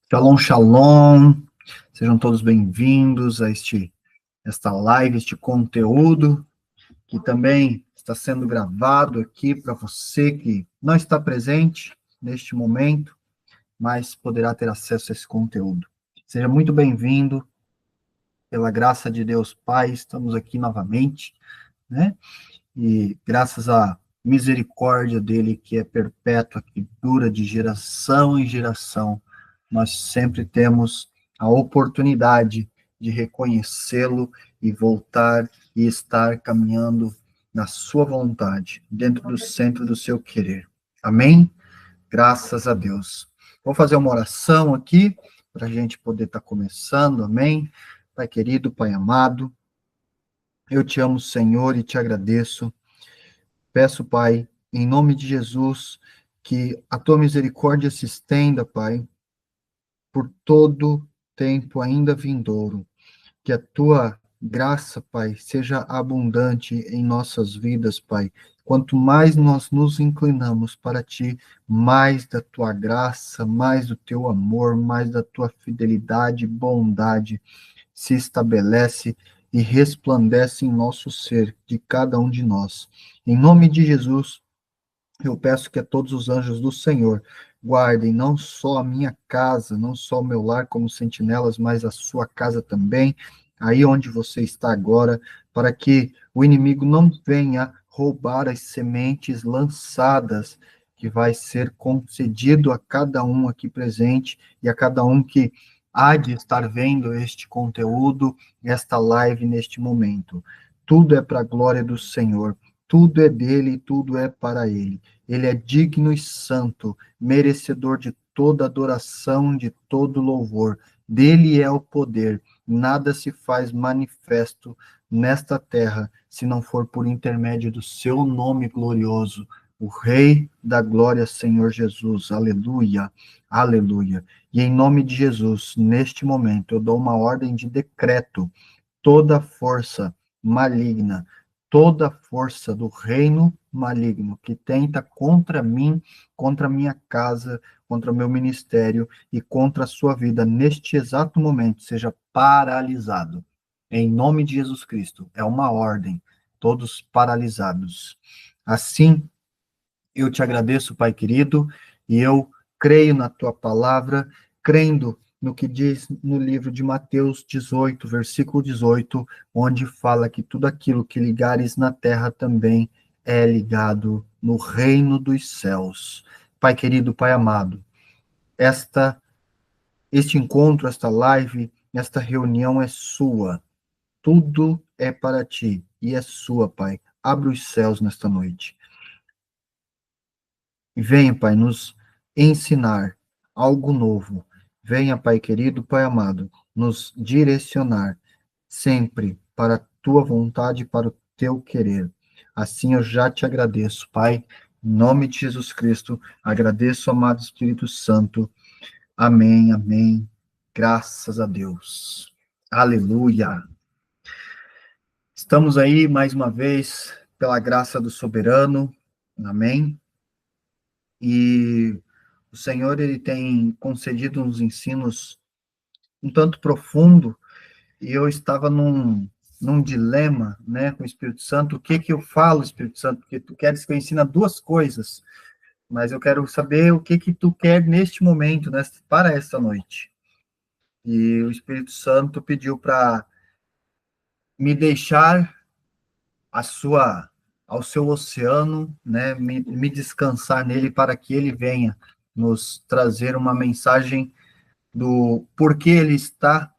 Shalom, shalom, sejam todos bem-vindos a esta live, este conteúdo, que também está sendo gravado aqui para você que não está presente neste momento, mas poderá ter acesso a esse conteúdo. Seja muito bem-vindo, pela graça de Deus Pai, estamos aqui novamente, né? E graças à misericórdia dele, que é perpétua, que dura de geração em geração, nós sempre temos a oportunidade de reconhecê-lo e voltar e estar caminhando na sua vontade, dentro do centro do seu querer. Amém? Graças a Deus. Vou fazer uma oração aqui, para a gente poder estar começando. Amém? Pai querido, Pai amado, eu te amo, Senhor, e te agradeço. Peço, Pai, em nome de Jesus, que a tua misericórdia se estenda, Pai, por todo tempo ainda vindouro. Que a tua graça, Pai, seja abundante em nossas vidas, Pai. Quanto mais nós nos inclinamos para ti, mais da tua graça, mais do teu amor, mais da tua fidelidade e bondade se estabelece e resplandece em nosso ser, de cada um de nós. Em nome de Jesus, eu peço que a todos os anjos do Senhor guardem não só a minha casa, não só o meu lar como sentinelas, mas a sua casa também, aí onde você está agora, para que o inimigo não venha roubar as sementes lançadas, que vai ser concedido a cada um aqui presente e a cada um que há de estar vendo este conteúdo, esta live neste momento. Tudo é para a glória do Senhor. Tudo é dele e tudo é para ele. Ele é digno e santo, merecedor de toda adoração, de todo louvor. Dele é o poder. Nada se faz manifesto nesta terra, se não for por intermédio do seu nome glorioso, o Rei da Glória, Senhor Jesus. Aleluia, aleluia. E em nome de Jesus, neste momento, eu dou uma ordem de decreto. Toda força maligna, toda força do reino maligno que tenta contra mim, contra minha casa, contra meu ministério e contra a sua vida neste exato momento, seja paralisado. Em nome de Jesus Cristo, é uma ordem, todos paralisados. Assim, eu te agradeço, Pai querido, e eu creio na tua palavra, crendo no que diz no livro de Mateus 18, versículo 18, onde fala que tudo aquilo que ligares na terra também é ligado no reino dos céus. Pai querido, Pai amado, este encontro, esta live, esta reunião é sua. Tudo é para ti e é sua, Pai. Abre os céus nesta noite. Venha, Pai, nos ensinar algo novo. Venha, Pai querido, Pai amado, nos direcionar sempre para a tua vontade e para o teu querer. Assim eu já te agradeço, Pai, em nome de Jesus Cristo. Agradeço, amado Espírito Santo. Amém, amém. Graças a Deus. Aleluia. Estamos aí mais uma vez pela graça do soberano. Amém. E o Senhor, ele tem concedido uns ensinos um tanto profundo, e eu estava num dilema, né, com o Espírito Santo. O que que eu falo, Espírito Santo? Porque tu queres que eu ensine duas coisas, mas eu quero saber o que que tu quer neste momento, para esta noite. E o Espírito Santo pediu para me deixar a sua ao seu oceano, né, me descansar nele para que ele venha nos trazer uma mensagem do porquê ele está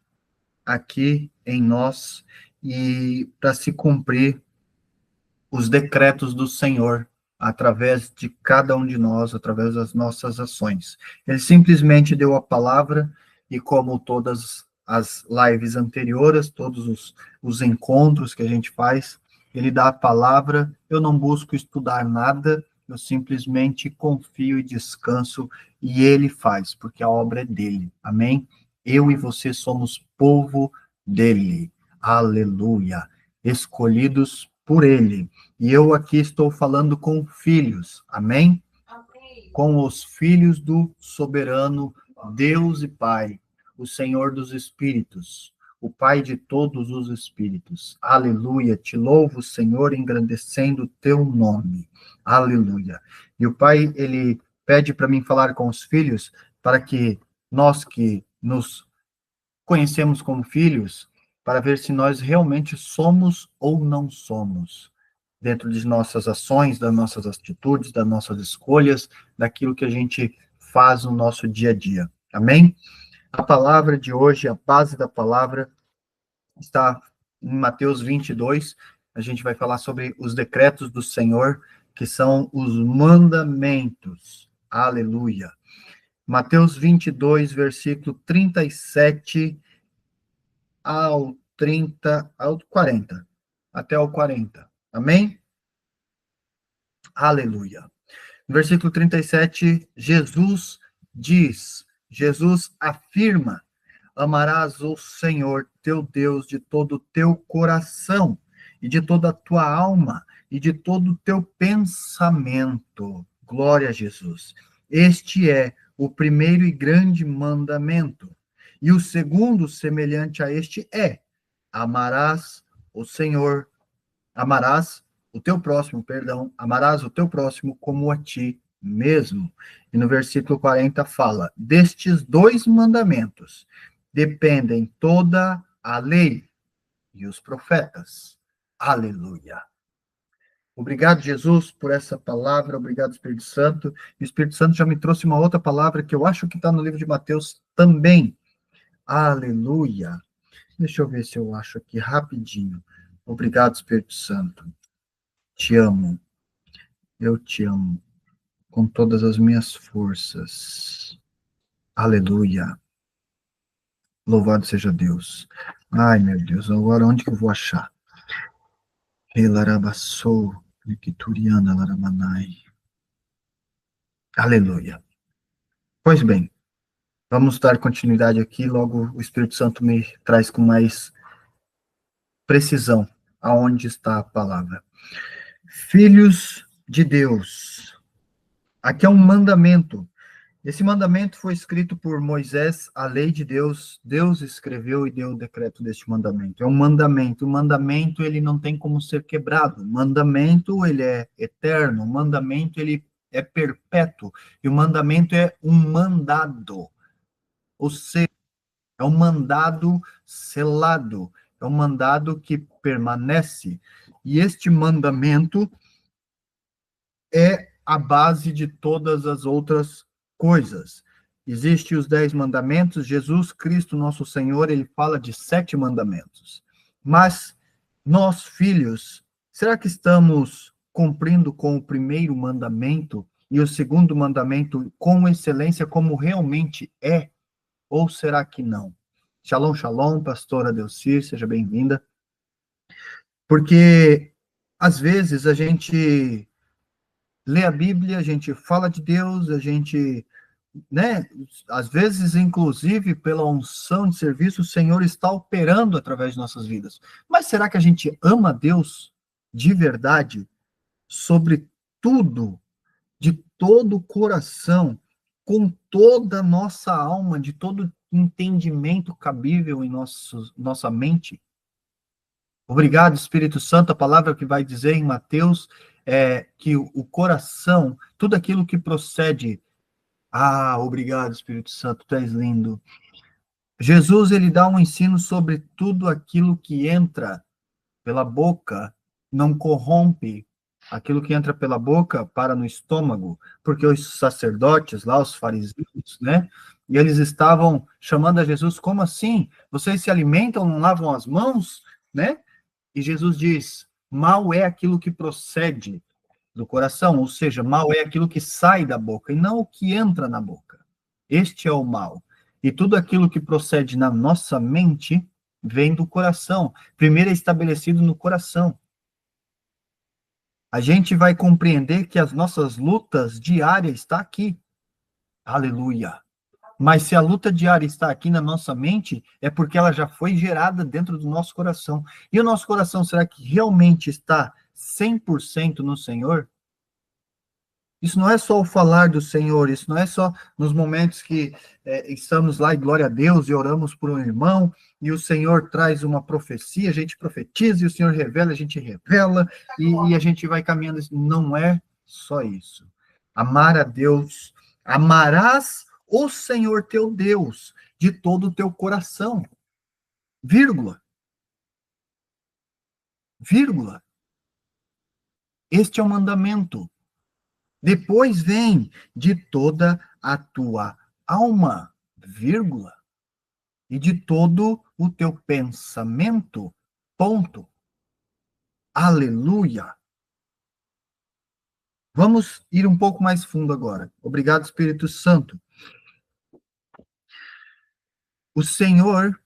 aqui em nós e para se cumprir os decretos do Senhor através de cada um de nós, através das nossas ações. Ele simplesmente deu a palavra e, como todas as lives anteriores, todos os encontros que a gente faz, ele dá a palavra. Eu não busco estudar nada, eu simplesmente confio e descanso, e ele faz, porque a obra é dele. Amém? Eu e você somos povo dele. Aleluia. Escolhidos por ele. E eu aqui estou falando com filhos. Amém? Amém. Com os filhos do soberano, Deus e Pai, o Senhor dos Espíritos, o Pai de todos os Espíritos. Aleluia. Te louvo, Senhor, engrandecendo o teu nome. Aleluia. E o Pai, ele pede para mim falar com os filhos, para que nós que nos conhecemos como filhos, para ver se nós realmente somos ou não somos, dentro de nossas ações, das nossas atitudes, das nossas escolhas, daquilo que a gente faz no nosso dia a dia. Amém? A palavra de hoje, a base da palavra, está em Mateus 22. A gente vai falar sobre os decretos do Senhor, que são os mandamentos. Aleluia. Mateus 22, versículo 37 ao 40. Até o 40. Amém? Aleluia. No versículo 37, Jesus afirma: amarás o Senhor teu Deus de todo o teu coração, e de toda a tua alma, e de todo o teu pensamento. Glória a Jesus. Este é o primeiro e grande mandamento. E o segundo, semelhante a este, é: amarás o Senhor, amarás o teu próximo, amarás o teu próximo como a ti mesmo. E no versículo 40 fala: destes dois mandamentos dependem toda a lei e os profetas. Aleluia. Obrigado, Jesus, por essa palavra. Obrigado, Espírito Santo. E o Espírito Santo já me trouxe uma outra palavra que eu acho que está no livro de Mateus também. Aleluia. Deixa eu ver se eu acho aqui rapidinho. Obrigado, Espírito Santo. Te amo. Eu te amo com todas as minhas forças. Aleluia. Louvado seja Deus. Ai, meu Deus, agora onde que eu vou achar? Relarabassou, Nikituriana Laramanai. Aleluia. Pois bem, vamos dar continuidade aqui, logo o Espírito Santo me traz com mais precisão aonde está a palavra. Filhos de Deus. Aqui é um mandamento. Esse mandamento foi escrito por Moisés, a lei de Deus. Deus escreveu e deu o decreto deste mandamento. É um mandamento. O mandamento, ele não tem como ser quebrado. O mandamento, ele é eterno. O mandamento, ele é perpétuo. E o mandamento é um mandado. Ou seja, é um mandado selado. É um mandado que permanece. E este mandamento é a base de todas as outras coisas. Existem os 10 mandamentos. Jesus Cristo, nosso Senhor, ele fala de 7 mandamentos. Mas nós, filhos, será que estamos cumprindo com o primeiro mandamento e o segundo mandamento com excelência como realmente é? Ou será que não? Shalom, shalom, pastora Delcir, seja bem-vinda. Porque, às vezes, a gente lê a Bíblia, a gente fala de Deus, a gente, né, às vezes, inclusive, pela unção de serviço, o Senhor está operando através de nossas vidas. Mas será que a gente ama Deus de verdade, sobre tudo, de todo o coração, com toda a nossa alma, de todo entendimento cabível em nossa mente? Obrigado, Espírito Santo. A palavra que vai dizer em Mateus é que o coração, tudo aquilo que procede. Ah, obrigado, Espírito Santo, tu és lindo. Jesus, ele dá um ensino sobre tudo aquilo que entra pela boca, não corrompe. Aquilo que entra pela boca para no estômago, porque os sacerdotes lá, os fariseus, né? E eles estavam chamando a Jesus, como assim? Vocês se alimentam, não lavam as mãos, né? E Jesus diz: mal é aquilo que procede do coração, ou seja, mal é aquilo que sai da boca, e não o que entra na boca. Este é o mal. E tudo aquilo que procede na nossa mente vem do coração. Primeiro é estabelecido no coração. A gente vai compreender que as nossas lutas diárias estão aqui. Aleluia. Mas se a luta diária está aqui na nossa mente, é porque ela já foi gerada dentro do nosso coração. E o nosso coração, será que realmente está 100% no Senhor? Isso não é só o falar do Senhor, isso não é só nos momentos que estamos lá e glória a Deus e oramos por um irmão e o Senhor traz uma profecia, a gente profetiza e o Senhor revela, a gente revela e a gente vai caminhando. Não é só isso. Amar a Deus, amarás o Senhor teu Deus de todo o teu coração, vírgula, vírgula. Este é o mandamento. Depois vem de toda a tua alma, vírgula, e de todo o teu pensamento, ponto. Aleluia. Vamos ir um pouco mais fundo agora. Obrigado, Espírito Santo. O Senhor,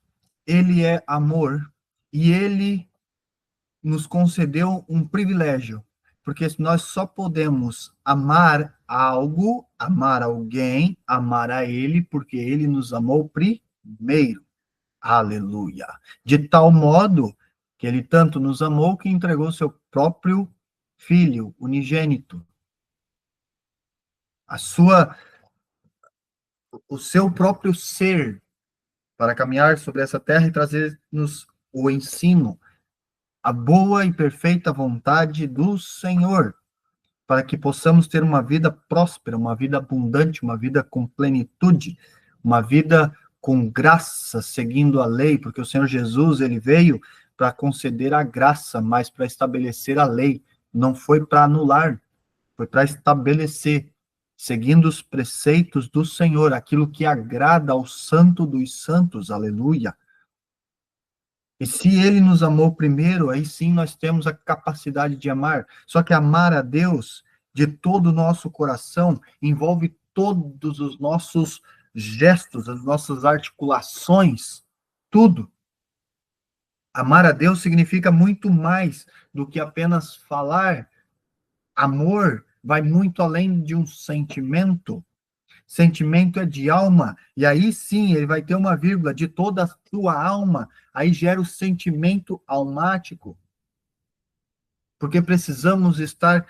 ele é amor e ele nos concedeu um privilégio, porque nós só podemos amar algo, amar alguém, amar a ele, porque ele nos amou primeiro. Aleluia. De tal modo que ele tanto nos amou que entregou seu próprio filho unigênito, a sua o seu próprio ser para caminhar sobre essa terra e trazer-nos o ensino, a boa e perfeita vontade do Senhor, para que possamos ter uma vida próspera, uma vida abundante, uma vida com plenitude, uma vida com graça, seguindo a lei, porque o Senhor Jesus, ele veio para conceder a graça, mas para estabelecer a lei, não foi para anular, foi para estabelecer, seguindo os preceitos do Senhor, aquilo que agrada ao Santo dos Santos, aleluia. E se ele nos amou primeiro, aí sim nós temos a capacidade de amar. Só que amar a Deus de todo o nosso coração envolve todos os nossos gestos, as nossas articulações, tudo. Amar a Deus significa muito mais do que apenas falar. Amor vai muito além de um sentimento. Sentimento é de alma, e aí sim ele vai ter uma vírgula de toda a tua alma, aí gera o sentimento almático, porque precisamos estar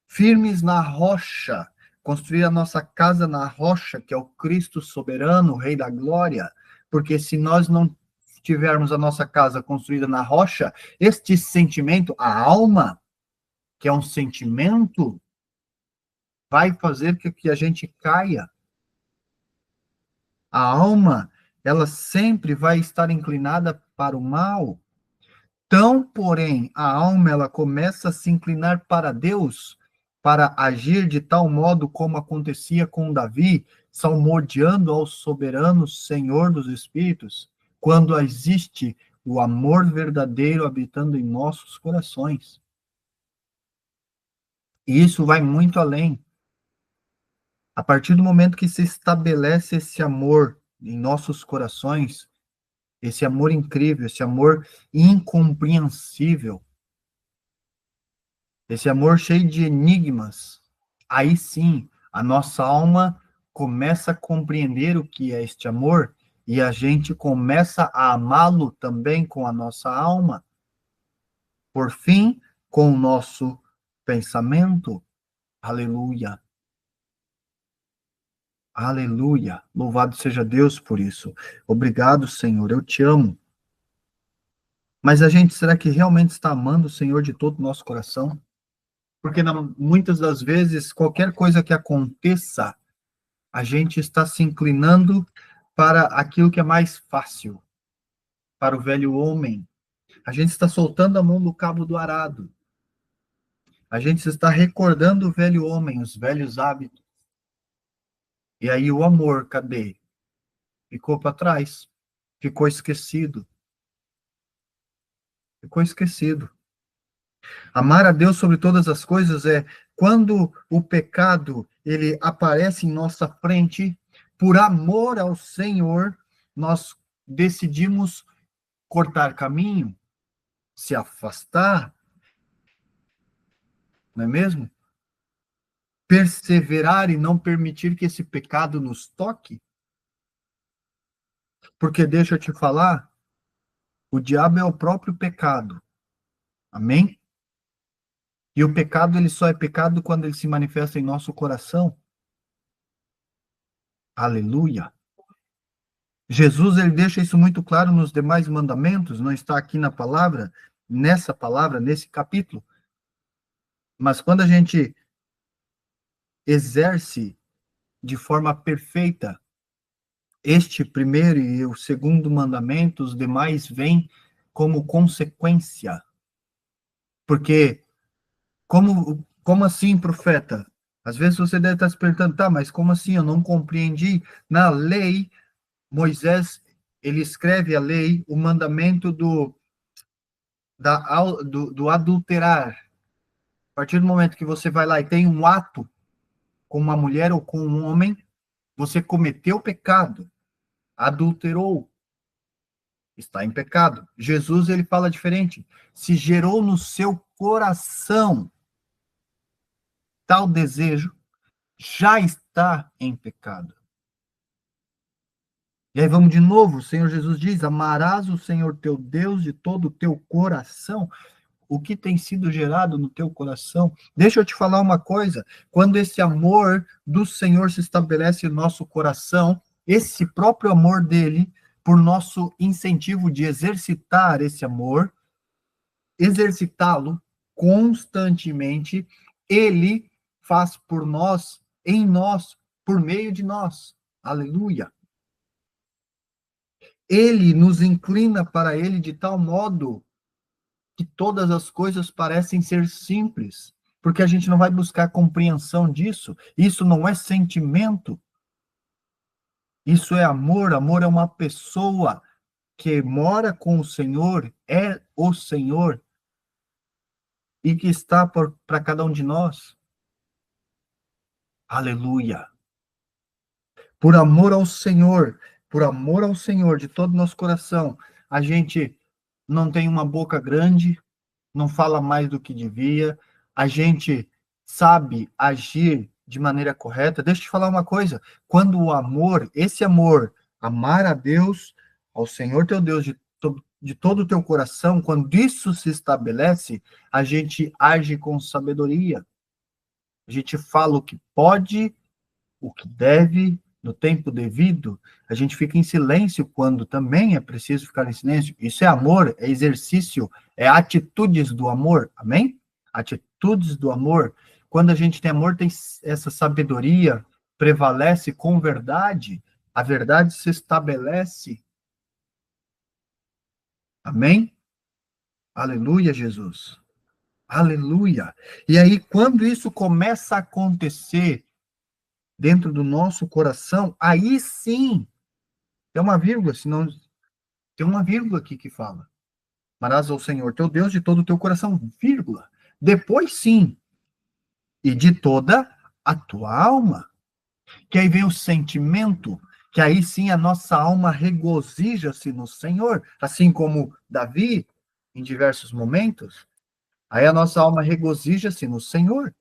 firmes na rocha, construir a nossa casa na rocha, que é o Cristo soberano, o Rei da Glória, porque se nós não tivermos a nossa casa construída na rocha, este sentimento, a alma, que é um sentimento, vai fazer com que a gente caia. A alma, ela sempre vai estar inclinada para o mal. Tão, porém, a alma ela começa a se inclinar para Deus, para agir de tal modo como acontecia com Davi, salmodiando ao soberano Senhor dos Espíritos, quando existe o amor verdadeiro habitando em nossos corações. E isso vai muito além. A partir do momento que se estabelece esse amor em nossos corações, esse amor incrível, esse amor incompreensível, esse amor cheio de enigmas, aí sim a nossa alma começa a compreender o que é este amor e a gente começa a amá-lo também com a nossa alma. Por fim, com o nosso pensamento. Aleluia. Aleluia. Louvado seja Deus por isso. Obrigado, Senhor. Eu te amo. Mas a gente, será que realmente está amando o Senhor de todo o nosso coração? Porque muitas das vezes, qualquer coisa que aconteça, a gente está se inclinando para aquilo que é mais fácil, para o velho homem. A gente está soltando a mão do cabo do arado. A gente está recordando o velho homem, os velhos hábitos. E aí o amor, cadê? Ficou para trás. Ficou esquecido. Ficou esquecido. Amar a Deus sobre todas as coisas é quando o pecado ele aparece em nossa frente, por amor ao Senhor, nós decidimos cortar caminho, se afastar, não é mesmo? Perseverar e não permitir que esse pecado nos toque. Porque deixa eu te falar, o diabo é o próprio pecado. Amém? E o pecado, ele só é pecado quando ele se manifesta em nosso coração. Aleluia. Jesus, ele deixa isso muito claro nos demais mandamentos, não está aqui na palavra, nessa palavra, nesse capítulo. Mas quando a gente exerce de forma perfeita este primeiro e o segundo mandamento, os demais vêm como consequência. Porque, como assim, profeta? Às vezes você deve estar se perguntando, tá, mas como assim? Eu não compreendi. Na lei, Moisés, ele escreve a lei, o mandamento do adulterar. A partir do momento que você vai lá e tem um ato com uma mulher ou com um homem, você cometeu pecado, adulterou, está em pecado. Jesus, ele fala diferente. Se gerou no seu coração tal desejo, já está em pecado. E aí vamos de novo, o Senhor Jesus diz, amarás o Senhor teu Deus de todo o teu coração. O que tem sido gerado no teu coração? Deixa eu te falar uma coisa, quando esse amor do Senhor se estabelece no nosso coração, esse próprio amor dele, por nosso incentivo de exercitar esse amor, exercitá-lo constantemente, ele faz por nós, em nós, por meio de nós. Aleluia. Ele nos inclina para ele de tal modo que todas as coisas parecem ser simples, porque a gente não vai buscar compreensão disso. Isso não é sentimento. Isso é amor. Amor é uma pessoa que mora com o Senhor, é o Senhor e que está para cada um de nós. Aleluia. Por amor ao Senhor, de todo o nosso coração, a gente não tem uma boca grande, não fala mais do que devia, a gente sabe agir de maneira correta. Deixa eu te falar uma coisa, quando o amor, esse amor, amar a Deus, ao Senhor teu Deus, de todo o teu coração, quando isso se estabelece, a gente age com sabedoria. A gente fala o que pode, o que deve, no tempo devido. A gente fica em silêncio quando também é preciso ficar em silêncio. Isso é amor, é exercício, é atitudes do amor, amém? Atitudes do amor. Quando a gente tem amor, tem essa sabedoria, prevalece com verdade, a verdade se estabelece. Amém? Aleluia, Jesus. Aleluia. E aí, quando isso começa a acontecer dentro do nosso coração, aí sim, tem uma vírgula, senão tem uma vírgula aqui que fala. Amarás ao Senhor teu Deus de todo o teu coração, vírgula. Depois sim, e de toda a tua alma. Que aí vem o sentimento, que aí sim a nossa alma regozija-se no Senhor, assim como Davi, em diversos momentos. Aí a nossa alma regozija-se no Senhor.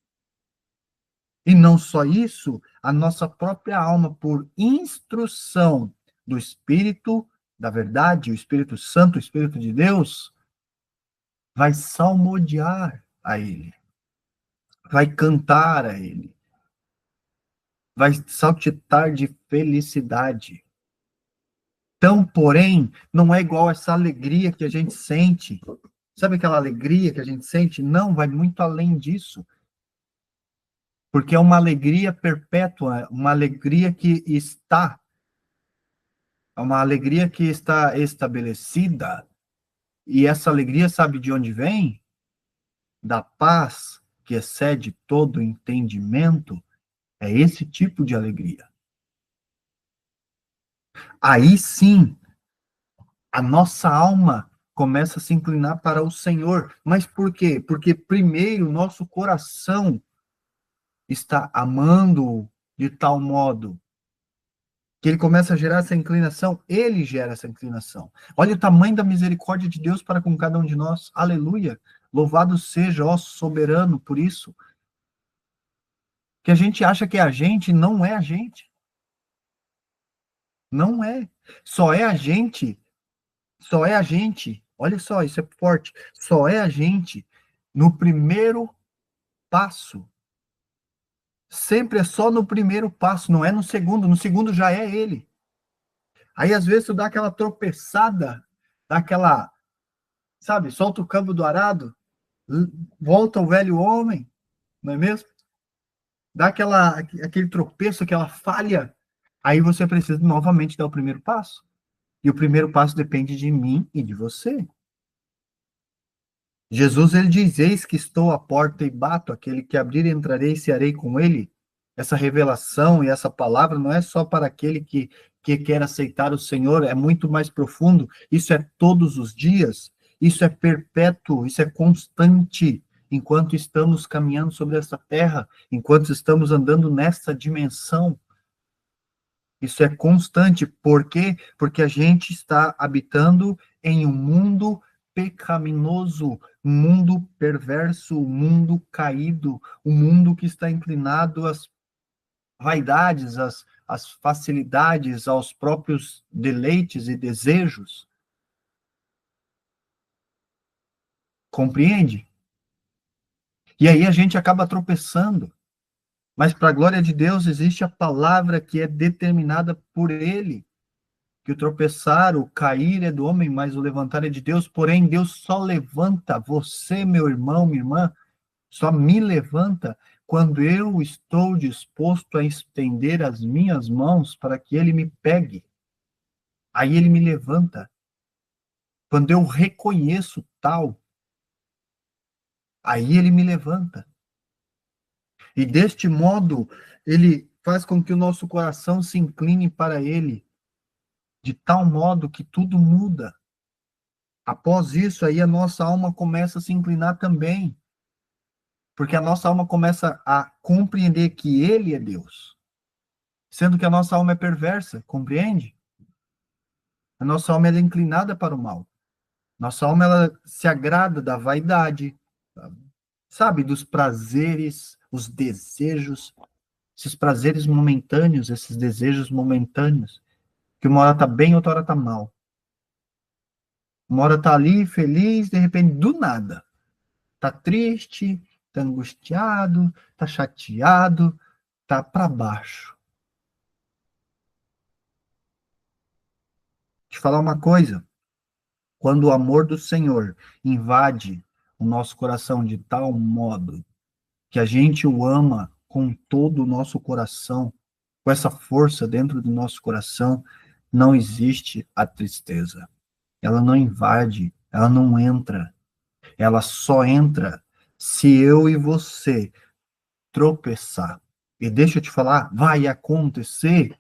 E não só isso, a nossa própria alma, por instrução do Espírito da verdade, o Espírito Santo, o Espírito de Deus, vai salmodiar a Ele, vai cantar a Ele, vai saltitar de felicidade. Então, porém, não é igual essa alegria que a gente sente. Sabe aquela alegria que a gente sente? Não, vai muito além disso. Porque é uma alegria perpétua, uma alegria que está, é uma alegria que está estabelecida. E essa alegria, sabe de onde vem? Da paz que excede todo entendimento. É esse tipo de alegria. Aí sim, a nossa alma começa a se inclinar para o Senhor. Mas por quê? Porque primeiro o nosso coração está amando de tal modo que ele começa a gerar essa inclinação, ele gera essa inclinação. Olha o tamanho da misericórdia de Deus para com cada um de nós. Aleluia. Louvado seja, ó soberano, por isso. Que a gente acha que é a gente, não é a gente. Não é. Só é a gente, só é a gente. Olha só, isso é forte. Só é a gente no primeiro passo. Sempre é só no primeiro passo, não é no segundo já é ele. Aí, às vezes, tu dá aquela tropeçada, dá aquela, sabe, solta o câmbio do arado, volta o velho homem, não é mesmo? Dá aquele tropeço, aquela falha, aí você precisa novamente dar o primeiro passo. E o primeiro passo depende de mim e de você. Jesus, ele diz, eis que estou à porta e bato, aquele que abrir entrarei e cearei com ele. Essa revelação e essa palavra não é só para aquele que quer aceitar o Senhor, é muito mais profundo. Isso é todos os dias, isso é perpétuo, isso é constante, enquanto estamos caminhando sobre essa terra, enquanto estamos andando nessa dimensão. Isso é constante. Por quê? Porque a gente está habitando em um mundo pecaminoso, um mundo perverso, um mundo caído, um mundo que está inclinado às vaidades, às facilidades, aos próprios deleites e desejos. Compreende? E aí a gente acaba tropeçando. Mas para a glória de Deus existe a palavra que é determinada por ele. Que o tropeçar, o cair é do homem, mas o levantar é de Deus. Porém, Deus só levanta você, meu irmão, minha irmã, só me levanta quando eu estou disposto a estender as minhas mãos para que ele me pegue. Aí ele me levanta. Quando eu reconheço tal, aí ele me levanta. E deste modo, ele faz com que o nosso coração se incline para ele, de tal modo que tudo muda. Após isso, aí a nossa alma começa a se inclinar também, porque a nossa alma começa a compreender que Ele é Deus, sendo que a nossa alma é perversa, compreende? A nossa alma ela é inclinada para o mal. Nossa alma ela se agrada da vaidade, sabe, dos prazeres, os desejos, esses prazeres momentâneos, esses desejos momentâneos, que uma hora tá bem, outra hora tá mal. Uma hora tá ali feliz, de repente, do nada tá triste, tá angustiado, tá chateado, tá para baixo. Te falar uma coisa, quando o amor do Senhor invade o nosso coração de tal modo que a gente o ama com todo o nosso coração, com essa força dentro do nosso coração, não existe a tristeza. Ela não invade, ela não entra. Ela só entra se eu e você tropeçar. E deixa eu te falar, vai acontecer.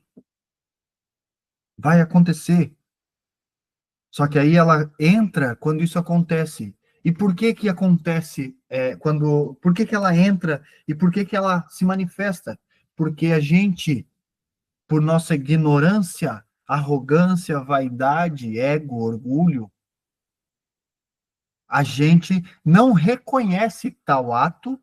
Vai acontecer. Só que aí ela entra quando isso acontece. E por que que acontece por que que ela entra e por que que ela se manifesta? Porque a gente, por nossa ignorância, arrogância, vaidade, ego, orgulho, a gente não reconhece tal ato,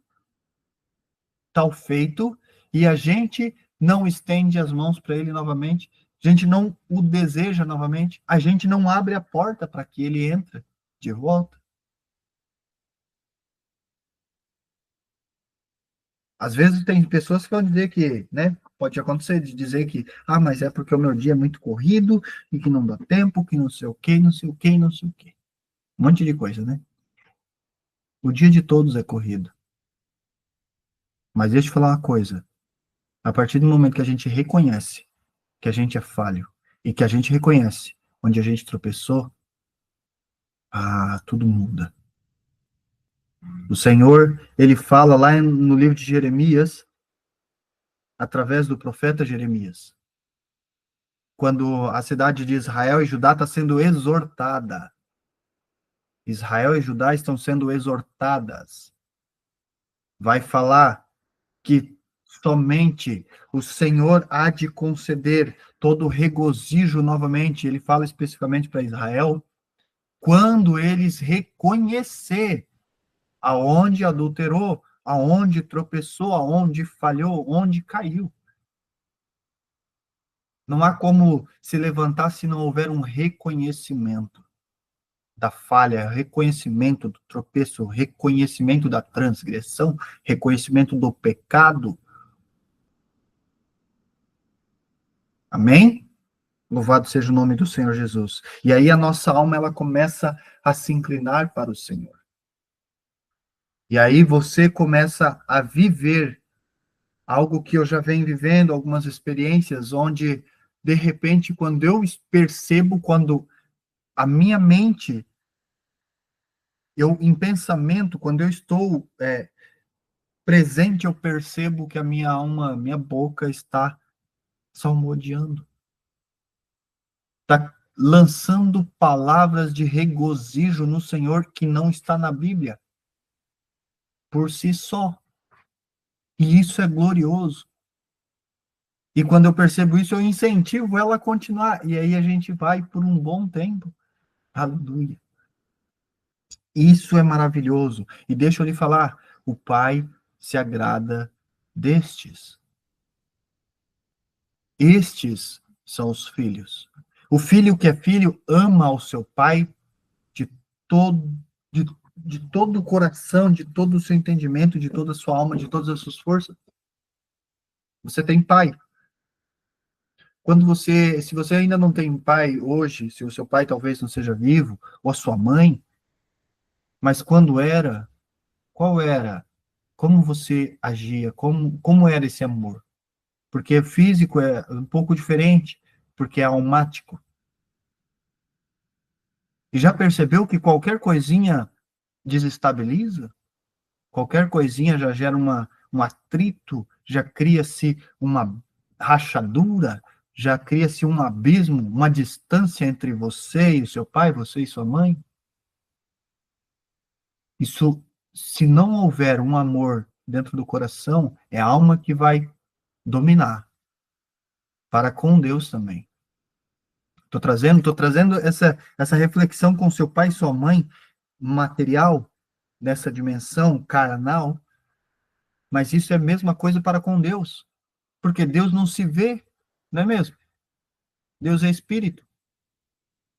tal feito, e a gente não estende as mãos para ele novamente, a gente não o deseja novamente, a gente não abre a porta para que ele entre de volta. Às vezes tem pessoas que vão dizer que, né, pode acontecer de dizer que, mas é porque o meu dia é muito corrido e que não dá tempo, que não sei o quê, não sei o quê, não sei o quê. Um monte de coisa, né? O dia de todos é corrido. Mas deixa eu te falar uma coisa. A partir do momento que a gente reconhece que a gente é falho e que a gente reconhece onde a gente tropeçou, tudo muda. O Senhor, ele fala lá no livro de Jeremias, através do profeta Jeremias, quando a cidade de Israel e Judá está sendo exortada. Israel e Judá estão sendo exortadas. Vai falar que somente o Senhor há de conceder todo o regozijo novamente. Ele fala especificamente para Israel, quando eles reconhecer aonde adulterou, aonde tropeçou, aonde falhou, onde caiu. Não há como se levantar se não houver um reconhecimento. da falha, reconhecimento do tropeço, reconhecimento da transgressão, reconhecimento do pecado. Amém? Louvado seja o nome do Senhor Jesus. E aí a nossa alma, ela começa a se inclinar para o Senhor. E aí você começa a viver algo que eu já venho vivendo, algumas experiências onde, de repente, quando eu percebo, quando a minha mente, eu em pensamento, quando eu estou presente, eu percebo que a minha alma, minha boca está salmodiando, está lançando palavras de regozijo no Senhor que não está na Bíblia, por si só. E isso é glorioso. E quando eu percebo isso, eu incentivo ela a continuar. E aí a gente vai por um bom tempo. Aleluia. Isso é maravilhoso. E deixa eu lhe falar, o Pai se agrada destes. Estes são os filhos. O filho que é filho ama ao seu pai de todo, de, de todo o coração, de todo o seu entendimento, de toda a sua alma, de todas as suas forças. Você tem pai. Se você ainda não tem pai hoje, se o seu pai talvez não seja vivo, ou a sua mãe, mas quando era, qual era? Como você agia? Como era esse amor? Porque físico é um pouco diferente, porque é almático. E já percebeu que qualquer coisinha desestabiliza? Qualquer coisinha já gera um atrito, já cria-se uma rachadura, já cria-se um abismo, uma distância entre você e o seu pai, você e sua mãe? Isso, se não houver um amor dentro do coração, é a alma que vai dominar para com Deus também. Tô trazendo essa reflexão com seu pai e sua mãe, material, nessa dimensão carnal, mas isso é a mesma coisa para com Deus, porque Deus não se vê, não é mesmo? Deus é espírito.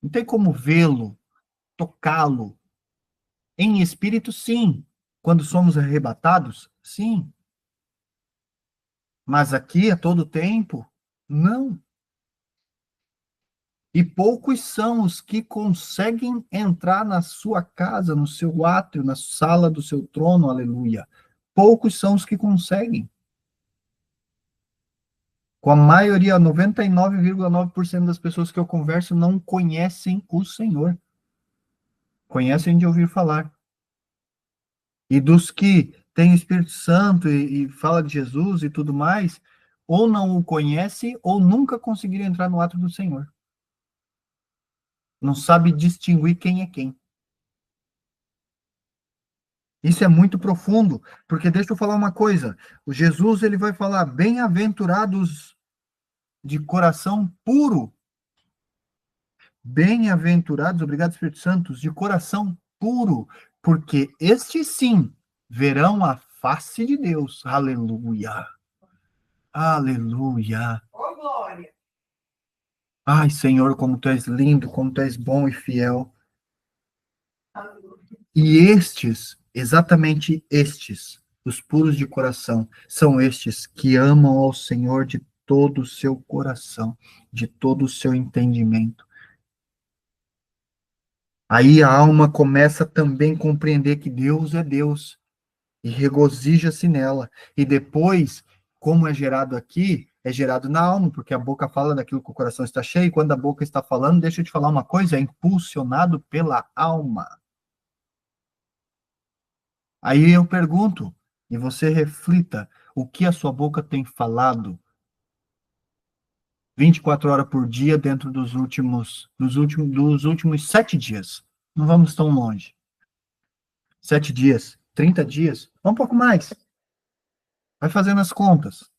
Não tem como vê-lo, tocá-lo. Em espírito, sim. Quando somos arrebatados, sim. Mas aqui, a todo tempo, não. E poucos são os que conseguem entrar na sua casa, no seu átrio, na sala do seu trono, aleluia. Poucos são os que conseguem. Com a maioria, 99,9% das pessoas que eu converso não conhecem o Senhor. Conhecem de ouvir falar. E dos que têm o Espírito Santo e fala de Jesus e tudo mais, ou não o conhece ou nunca conseguiram entrar no ato do Senhor. Não sabe distinguir quem é quem. Isso é muito profundo, porque deixa eu falar uma coisa. O Jesus, ele vai falar, bem-aventurados de coração puro. Bem-aventurados, obrigado, Espírito Santo, de coração puro, porque estes sim verão a face de Deus. Aleluia. Aleluia. Oh, glória. Ai, Senhor, como tu és lindo, como tu és bom e fiel. E estes, exatamente estes, os puros de coração, são estes que amam ao Senhor de todo o seu coração, de todo o seu entendimento. Aí a alma começa também a compreender que Deus é Deus e regozija-se nela. E depois, como é gerado aqui, é gerado na alma, porque a boca fala daquilo que o coração está cheio, e quando a boca está falando, deixa eu te falar uma coisa, é impulsionado pela alma. Aí eu pergunto, e você reflita, o que a sua boca tem falado 24 horas por dia dentro dos últimos 7 dias? Não vamos tão longe. 7 dias, 30 dias, um pouco mais. Vai fazendo as contas.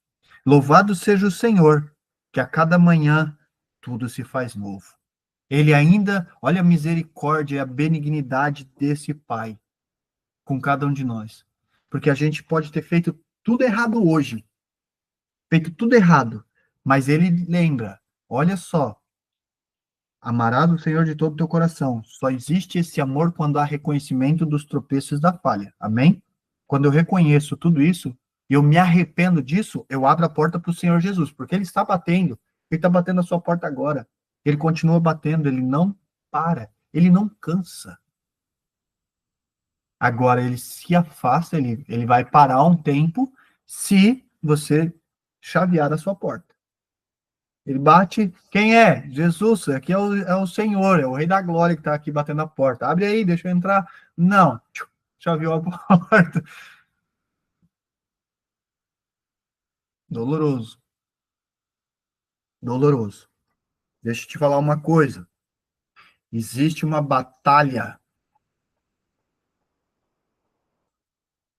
Louvado seja o Senhor, que a cada manhã tudo se faz novo. Ele ainda, olha a misericórdia e a benignidade desse Pai com cada um de nós. Porque a gente pode ter feito tudo errado hoje, feito tudo errado, mas ele lembra, olha só, Amarás o Senhor de todo o teu coração. Só existe esse amor quando há reconhecimento dos tropeços da falha. Amém? Quando eu reconheço tudo isso, e eu me arrependo disso, eu abro a porta para o Senhor Jesus, porque Ele está batendo. Ele está batendo a sua porta agora. Ele continua batendo, Ele não para, Ele não cansa. Agora, Ele se afasta, ele vai parar um tempo se você chavear a sua porta. Ele bate, quem é? Jesus, aqui é o Senhor, é o Rei da Glória que está aqui batendo a porta. Abre aí, deixa eu entrar. Não, chaveou a porta. Doloroso, doloroso. Deixa eu te falar uma coisa. Existe uma batalha,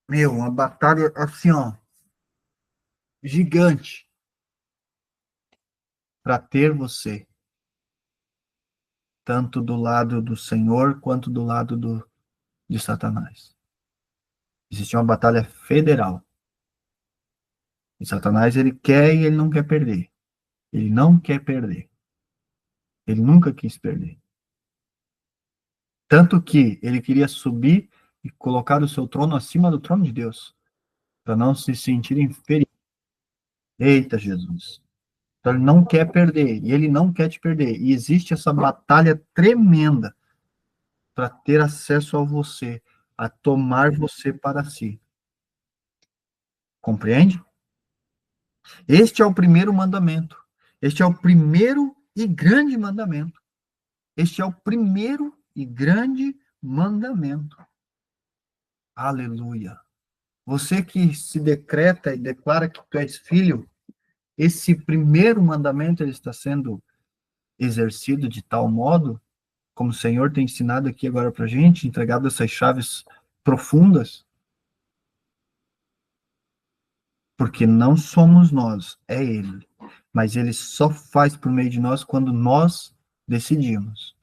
uma batalha assim, ó, gigante para ter você, tanto do lado do Senhor quanto do lado de Satanás. Existe uma batalha federal. E Satanás, ele quer e ele não quer perder. Ele não quer perder. Ele nunca quis perder. Tanto que ele queria subir e colocar o seu trono acima do trono de Deus, para não se sentir inferior. Eita, Jesus. Então ele não quer perder, e ele não quer te perder. E existe essa batalha tremenda para ter acesso a você, a tomar você para si. Compreende? Este é o primeiro mandamento. Este é o primeiro e grande mandamento. Este é o primeiro e grande mandamento. Aleluia. Você que se decreta e declara que tu és filho, esse primeiro mandamento ele está sendo exercido de tal modo, como o Senhor tem ensinado aqui agora para a gente, entregado essas chaves profundas, porque não somos nós, é Ele. Mas Ele só faz por meio de nós quando nós decidimos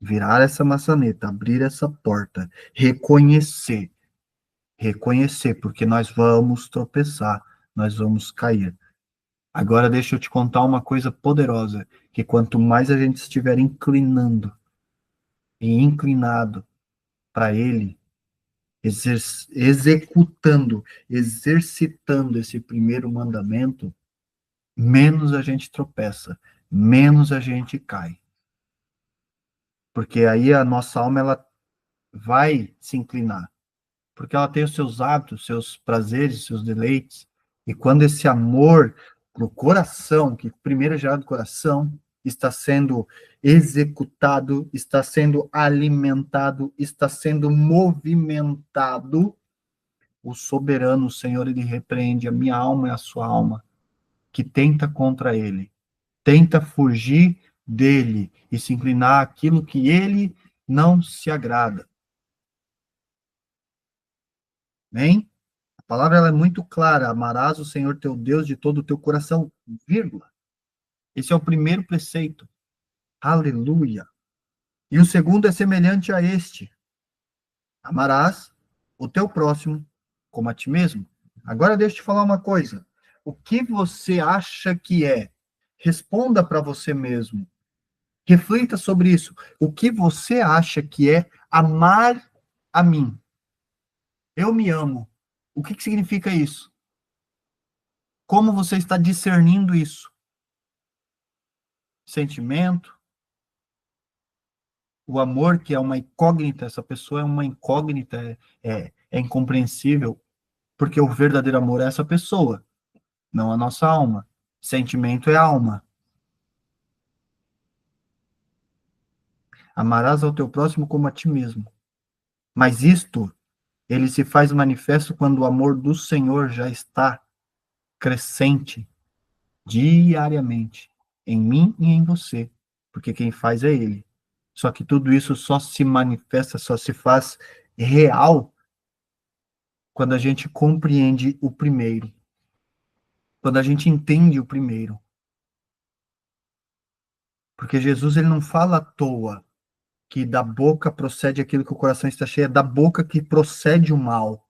virar essa maçaneta, abrir essa porta, reconhecer, porque nós vamos tropeçar, nós vamos cair. Agora deixa eu te contar uma coisa poderosa, que quanto mais a gente estiver inclinando e inclinado para Ele, executando, exercitando esse primeiro mandamento, menos a gente tropeça, menos a gente cai. Porque aí a nossa alma ela vai se inclinar, porque ela tem os seus hábitos, seus prazeres, seus deleites. E quando esse amor no coração, que primeiro é gerado no coração, está sendo executado, está sendo alimentado, está sendo movimentado, o soberano, o Senhor, ele repreende a minha alma e a sua alma, que tenta contra ele, tenta fugir dele e se inclinar àquilo que ele não se agrada. Amém? A palavra ela é muito clara, amarás o Senhor teu Deus de todo o teu coração, vírgula. Esse é o primeiro preceito. Aleluia. E o segundo é semelhante a este. Amarás o teu próximo como a ti mesmo. Agora deixa eu te falar uma coisa. O que você acha que é? Responda para você mesmo. Reflita sobre isso. O que você acha que é amar a mim? Eu me amo. O que significa isso? Como você está discernindo isso? Sentimento, o amor, que é uma incógnita, essa pessoa é uma incógnita, é incompreensível, porque o verdadeiro amor é essa pessoa, não a nossa alma. Sentimento é alma. Amarás ao teu próximo como a ti mesmo. Mas isto, ele se faz manifesto quando o amor do Senhor já está crescente diariamente em mim e em você, porque quem faz é Ele. Só que tudo isso só se manifesta, só se faz real quando a gente compreende o primeiro, quando a gente entende o primeiro. Porque Jesus ele não fala à toa que da boca procede aquilo que o coração está cheio, é da boca que procede o mal.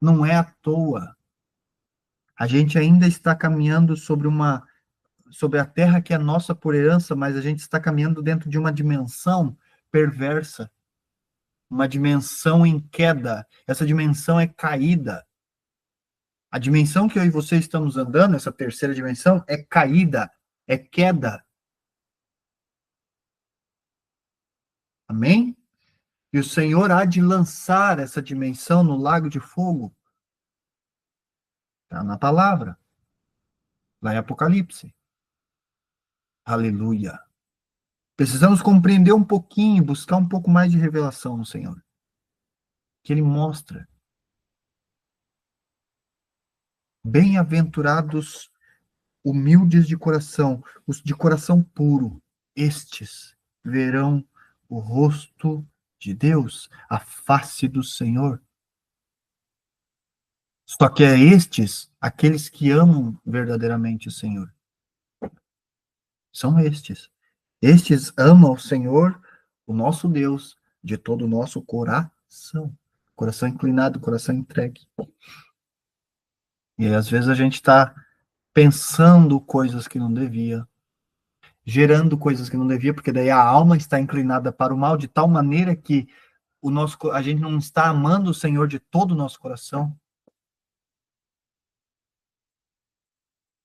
Não é à toa. A gente ainda está caminhando sobre a terra que é nossa por herança, mas a gente está caminhando dentro de uma dimensão perversa, uma dimensão em queda. Essa dimensão é caída. A dimensão que eu e você estamos andando, essa terceira dimensão, é caída, é queda. Amém? E o Senhor há de lançar essa dimensão no lago de fogo. Está na palavra, lá em Apocalipse. Aleluia. Precisamos compreender um pouquinho, buscar um pouco mais de revelação no Senhor. Que Ele mostra. Bem-aventurados humildes de coração, os de coração puro, estes verão o rosto de Deus, a face do Senhor. Só que é estes, aqueles que amam verdadeiramente o Senhor. São estes. Estes amam o Senhor, o nosso Deus, de todo o nosso coração. Coração inclinado, coração entregue. E às vezes a gente está pensando coisas que não devia, gerando coisas que não devia, porque daí a alma está inclinada para o mal de tal maneira que a gente não está amando o Senhor de todo o nosso coração.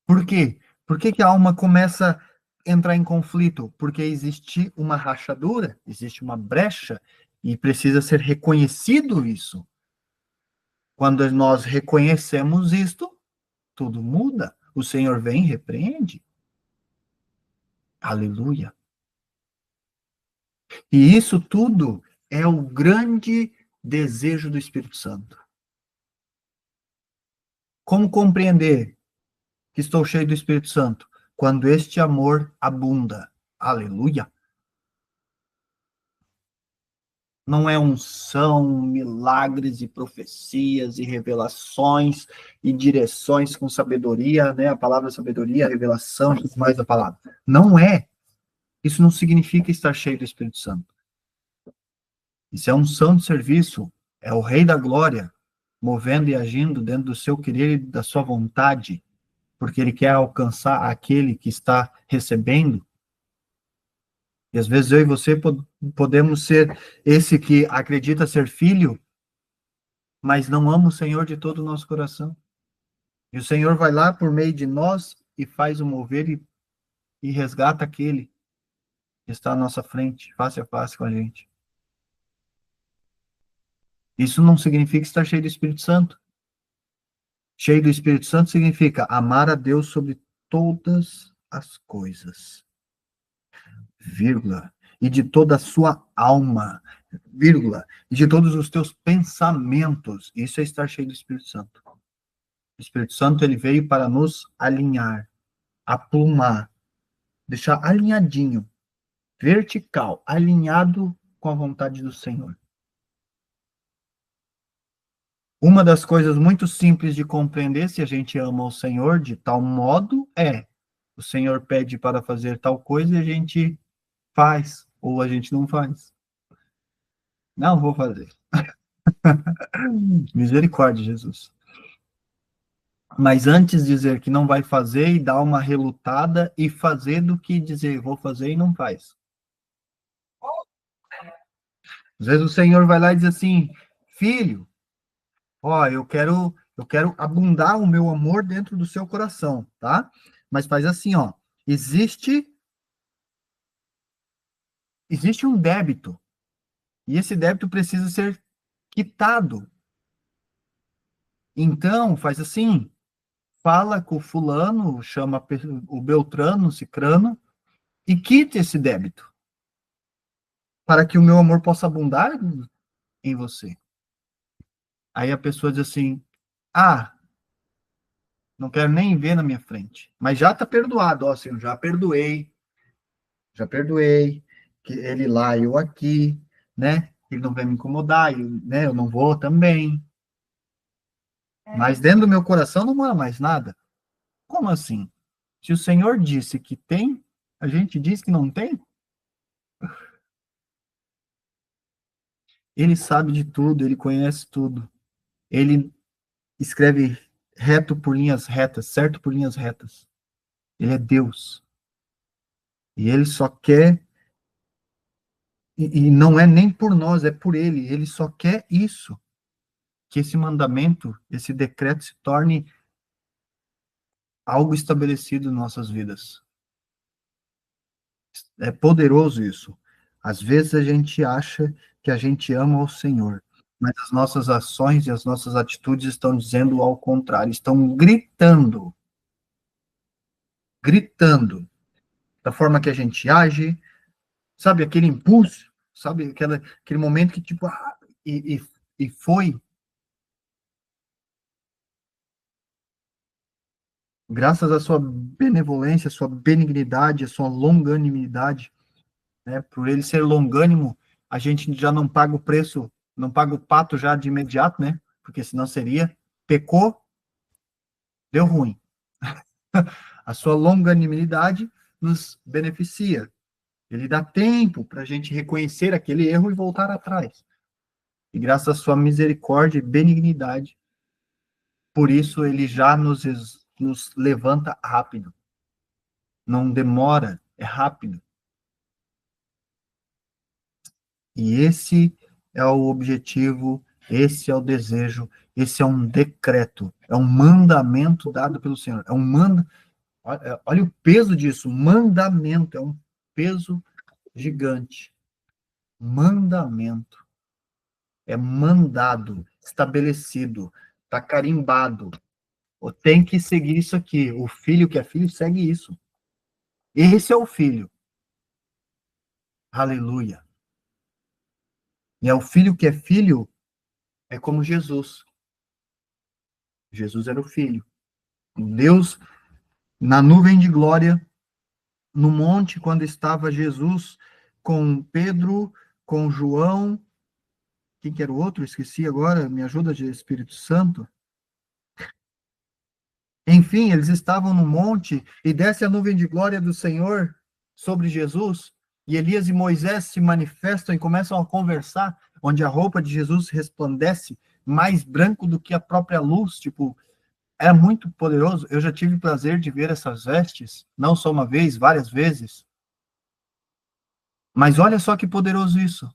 Por quê? Por que que a alma começa a entrar em conflito? Porque existe uma rachadura, existe uma brecha, e precisa ser reconhecido isso. Quando nós reconhecemos isto, tudo muda. O Senhor vem e repreende. Aleluia. E isso tudo é o grande desejo do Espírito Santo. Como compreender que estou cheio do Espírito Santo? Quando este amor abunda. Aleluia. Não é unção, milagres e profecias e revelações e direções com sabedoria, né? A palavra sabedoria, a revelação, tudo mais da palavra. Não é. Isso não significa estar cheio do Espírito Santo. Isso é unção de serviço, é o Rei da Glória, movendo e agindo dentro do seu querer e da sua vontade, porque ele quer alcançar aquele que está recebendo. E às vezes eu e você podemos ser esse que acredita ser filho, mas não ama o Senhor de todo o nosso coração. E o Senhor vai lá por meio de nós e faz o mover e resgata aquele que está à nossa frente, face a face com a gente. Isso não significa estar cheio do Espírito Santo. Cheio do Espírito Santo significa amar a Deus sobre todas as coisas, vírgula, e de toda a sua alma, vírgula, e de todos os teus pensamentos. Isso é estar cheio do Espírito Santo. O Espírito Santo, ele veio para nos alinhar, aplumar, deixar alinhadinho, vertical, alinhado com a vontade do Senhor. Uma das coisas muito simples de compreender se a gente ama o Senhor de tal modo é: o Senhor pede para fazer tal coisa e a gente faz, ou a gente não faz. Não vou fazer. Misericórdia, Jesus. Mas antes dizer que não vai fazer e dar uma relutada e fazer do que dizer vou fazer e não faz. Às vezes o Senhor vai lá e diz assim: filho, ó, eu quero abundar o meu amor dentro do seu coração, tá? Mas faz assim, ó, existe um débito, e esse débito precisa ser quitado. Então, faz assim, fala com o fulano, chama o Beltrano, o Cicrano, e quite esse débito, para que o meu amor possa abundar em você. Aí a pessoa diz assim: ah, não quero nem ver na minha frente. Mas já está perdoado, ó, Senhor, já perdoei, que ele lá, eu aqui, né? Ele não vai me incomodar, né? Eu não vou também. Mas dentro do meu coração não há mais nada. Como assim? Se o Senhor disse que tem, a gente diz que não tem? Ele sabe de tudo, ele conhece tudo. Ele escreve reto por linhas retas, certo por linhas retas. Ele é Deus. E ele só quer, e não é nem por nós, é por ele. Ele só quer isso, que esse mandamento, esse decreto se torne algo estabelecido em nossas vidas. É poderoso isso. Às vezes a gente acha que a gente ama o Senhor, mas as nossas ações e as nossas atitudes estão dizendo ao contrário, estão gritando da forma que a gente age, sabe, aquele impulso, sabe, aquele momento que tipo, e foi, graças à sua benevolência, à sua benignidade, à sua longanimidade, né, por ele ser longânimo, a gente já não paga o preço, não paga o pato já de imediato, né, porque senão seria, pecou, deu ruim. A sua longanimidade nos beneficia. Ele dá tempo para a gente reconhecer aquele erro e voltar atrás. E graças à sua misericórdia e benignidade, por isso ele já nos levanta rápido. Não demora, é rápido. E esse é o objetivo, esse é o desejo, esse é um decreto, é um mandamento dado pelo Senhor. Olha o peso disso, mandamento, é um peso gigante. Mandamento. É mandado, estabelecido, está carimbado. Tem que seguir isso aqui. O filho que é filho segue isso. Esse é o filho. Aleluia. E é o filho que é filho, é como Jesus. Jesus era o filho. Deus, na nuvem de glória, no monte, quando estava Jesus com Pedro, com João, quem que era o outro? Esqueci agora, me ajuda, Espírito Santo. Enfim, eles estavam no monte e desce a nuvem de glória do Senhor sobre Jesus, e Elias e Moisés se manifestam e começam a conversar, onde a roupa de Jesus resplandece mais branco do que a própria luz, tipo, é muito poderoso. Eu já tive o prazer de ver essas vestes, não só uma vez, várias vezes. Mas olha só que poderoso isso.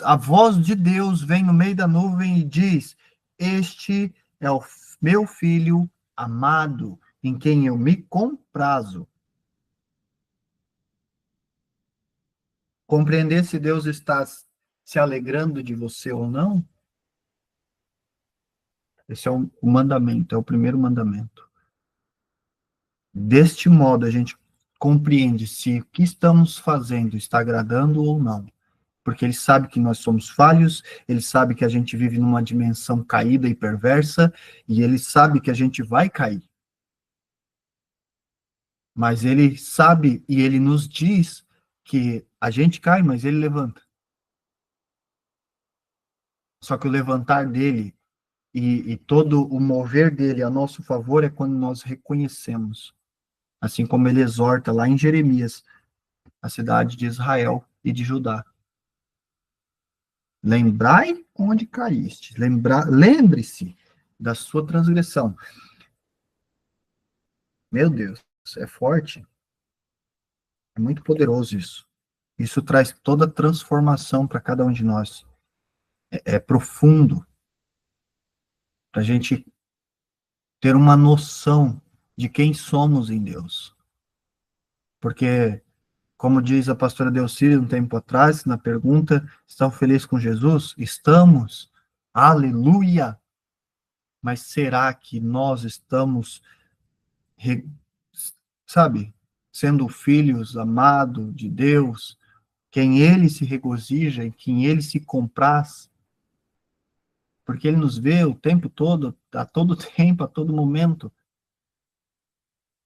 A voz de Deus vem no meio da nuvem e diz: Este é o meu filho amado, em quem eu me comprazo. Compreender se Deus está se alegrando de você ou não, esse é o mandamento, é o primeiro mandamento. Deste modo, a gente compreende se o que estamos fazendo está agradando ou não. Porque ele sabe que nós somos falhos, ele sabe que a gente vive numa dimensão caída e perversa, e ele sabe que a gente vai cair. Mas ele sabe e ele nos diz que a gente cai, mas ele levanta. Só que o levantar dele e todo o mover dele a nosso favor é quando nós reconhecemos. Assim como ele exorta lá em Jeremias, a cidade de Israel e de Judá. Lembrai onde caíste. Lembre-se da sua transgressão. Meu Deus, é forte. É muito poderoso isso. Isso traz toda a transformação para cada um de nós. É profundo para a gente ter uma noção de quem somos em Deus. Porque, como diz a pastora Delcília um tempo atrás, na pergunta, estão felizes com Jesus? Estamos. Aleluia! Mas será que nós estamos, sabe, sendo filhos amados de Deus, quem ele se regozija, em quem ele se compraz? Porque ele nos vê o tempo todo, a todo tempo, a todo momento.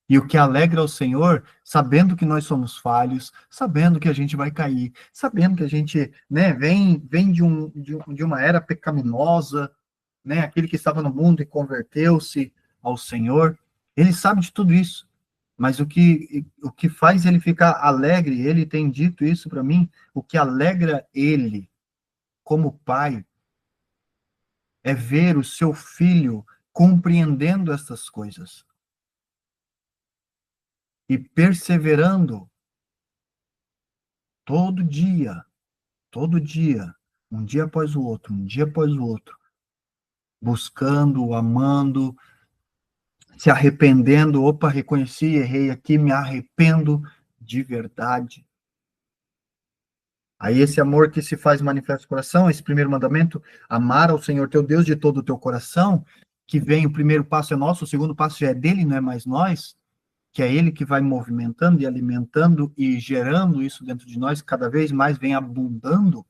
E o que alegra o Senhor, sabendo que nós somos falhos, sabendo que a gente vai cair, sabendo que a gente, né, vem de uma era pecaminosa, né, aquele que estava no mundo e converteu-se ao Senhor, ele sabe de tudo isso. Mas o que faz ele ficar alegre, ele tem dito isso para mim, o que alegra ele como pai é ver o seu filho compreendendo essas coisas. e perseverando todo dia, um dia após o outro, um dia após o outro, buscando, amando, se arrependendo, opa, reconheci, errei aqui, me arrependo de verdade. Aí esse amor que se faz manifesto no coração, esse primeiro mandamento, amar ao Senhor teu Deus de todo o teu coração, que vem, o primeiro passo é nosso, o segundo passo já é dele, não é mais nós, que é ele que vai movimentando e alimentando e gerando isso dentro de nós, cada vez mais vem abundando.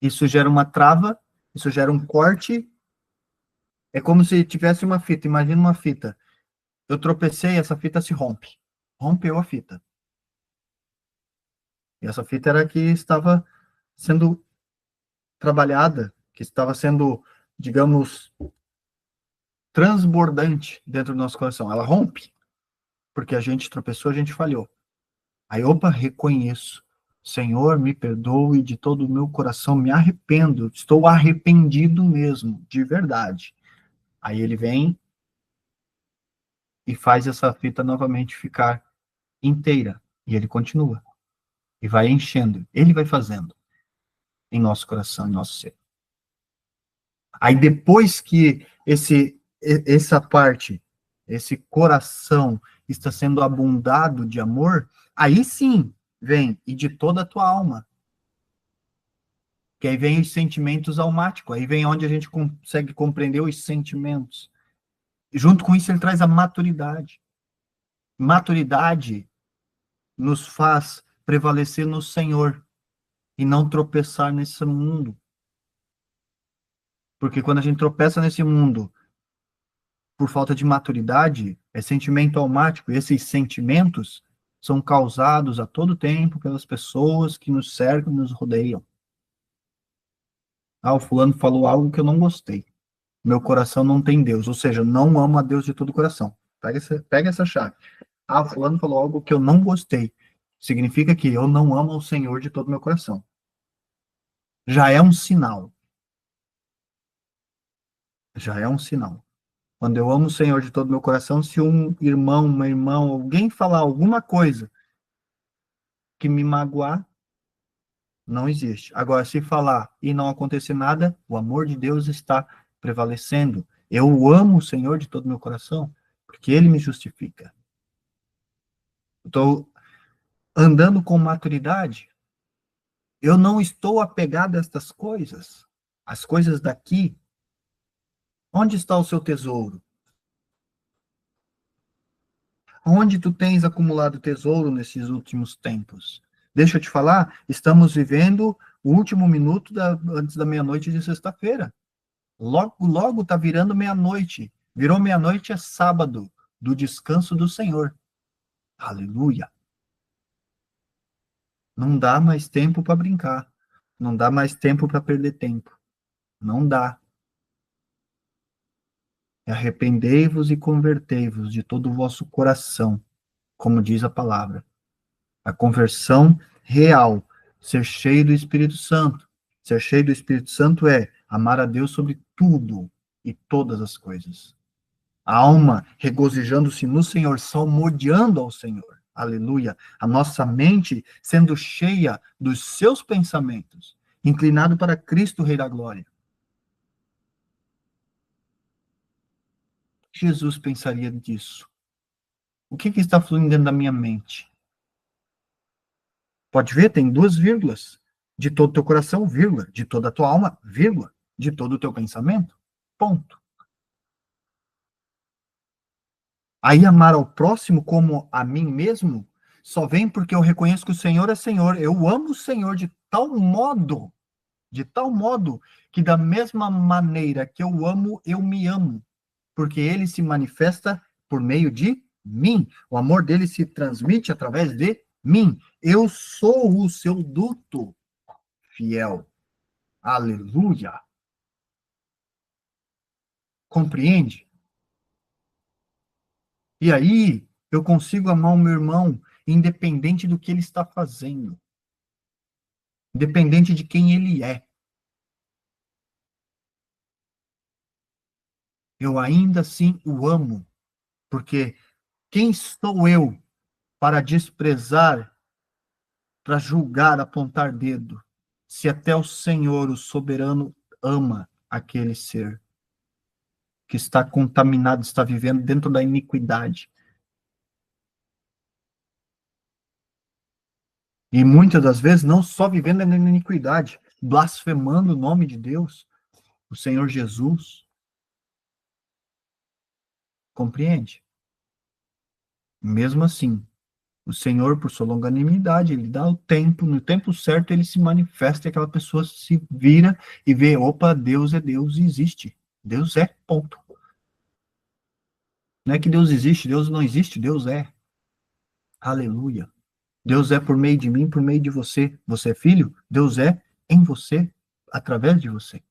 Isso gera uma trava, isso gera um corte, é como se tivesse uma fita, imagina uma fita. Eu tropecei, essa fita se rompe. Rompeu a fita. E essa fita era que estava sendo trabalhada, que estava sendo, digamos, transbordante dentro do nosso coração. Ela rompe, porque a gente tropeçou, a gente falhou. Aí, opa, reconheço. Senhor, me perdoe de todo o meu coração, me arrependo, estou arrependido mesmo, de verdade. Aí ele vem e faz essa fita novamente ficar inteira. E ele continua. E vai enchendo. Ele vai fazendo em nosso coração, em nosso ser. Aí depois que essa parte, esse coração está sendo abundado de amor, aí sim vem, e de toda a tua alma. Que aí vem os sentimentos almáticos, aí vem onde a gente consegue compreender os sentimentos. Junto com isso, ele traz a maturidade. Maturidade nos faz prevalecer no Senhor e não tropeçar nesse mundo. Porque quando a gente tropeça nesse mundo por falta de maturidade, é sentimento almático, e esses sentimentos são causados a todo tempo pelas pessoas que nos cercam e nos rodeiam. Ah, o fulano falou algo que eu não gostei. Meu coração não tem Deus, ou seja, não amo a Deus de todo o coração. Pega essa chave. Ah, o fulano falou algo que eu não gostei. Significa que eu não amo o Senhor de todo o meu coração. Já é um sinal. Já é um sinal. Quando eu amo o Senhor de todo o meu coração, se um irmão, uma irmã, alguém falar alguma coisa que me magoar, não existe. Agora, se falar e não acontecer nada, o amor de Deus está prevalecendo. Eu amo o Senhor de todo o meu coração, porque Ele me justifica. Estou andando com maturidade. Eu não estou apegado a estas coisas. As coisas daqui. Onde está o seu tesouro? Onde tu tens acumulado tesouro nesses últimos tempos? Deixa eu te falar, estamos vivendo o último minuto antes da meia-noite de sexta-feira. Logo, logo está virando meia-noite. Virou meia-noite é sábado, do descanso do Senhor. Aleluia. Não dá mais tempo para brincar. Não dá mais tempo para perder tempo. Não dá. Arrependei-vos e convertei-vos de todo o vosso coração, como diz a palavra. A conversão real, ser cheio do Espírito Santo. Ser cheio do Espírito Santo é amar a Deus sobre tudo e todas as coisas. A alma regozijando-se no Senhor, salmodiando ao Senhor. Aleluia. A nossa mente sendo cheia dos seus pensamentos, inclinado para Cristo, Rei da Glória. Jesus pensaria disso? O que está fluindo dentro da minha mente? Pode ver, tem duas vírgulas. De todo o teu coração, vírgula. De toda a tua alma, vírgula. De todo o teu pensamento, ponto. Aí amar ao próximo como a mim mesmo só vem porque eu reconheço que o Senhor é Senhor. Eu amo o Senhor de tal modo, que da mesma maneira que eu amo, eu me amo. Porque ele se manifesta por meio de mim. O amor dele se transmite através de mim. Eu sou o seu duto fiel. Aleluia. Compreende? E aí, eu consigo amar o meu irmão, independente do que ele está fazendo, independente de quem ele é. Eu ainda assim o amo, porque Quem sou eu para desprezar, para julgar, apontar dedo, se até o Senhor, o soberano, ama aquele ser que está contaminado, está vivendo dentro da iniquidade? E muitas das vezes não só vivendo na iniquidade, blasfemando o nome de Deus, o Senhor Jesus. Compreende? Mesmo assim, o Senhor, por sua longanimidade, ele dá o tempo, no tempo certo ele se manifesta e aquela pessoa se vira e vê, opa, Deus é Deus e existe. Deus é, ponto. Não é que Deus existe, Deus não existe, Deus é. Aleluia. Deus é por meio de mim, por meio de você. Você é filho? Deus é em você, através de você.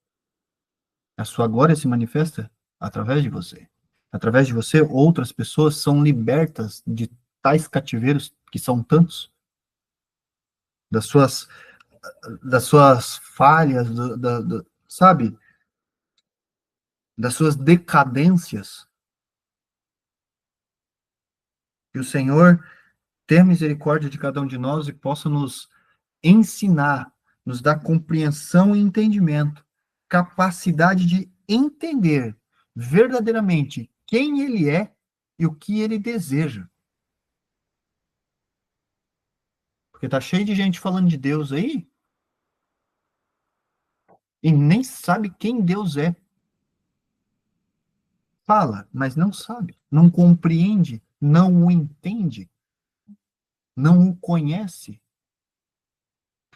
A sua glória se manifesta através de você. Através de você, outras pessoas são libertas de tais cativeiros que são tantos, das suas, das suas falhas, sabe? Das suas decadências. Que o Senhor tenha misericórdia de cada um de nós e possa nos ensinar, nos dar compreensão e entendimento, capacidade de entender verdadeiramente quem Ele é e o que Ele deseja. Porque tá cheio de gente falando de Deus aí e nem sabe quem Deus é. Fala, mas não sabe, não compreende, não o entende, não o conhece.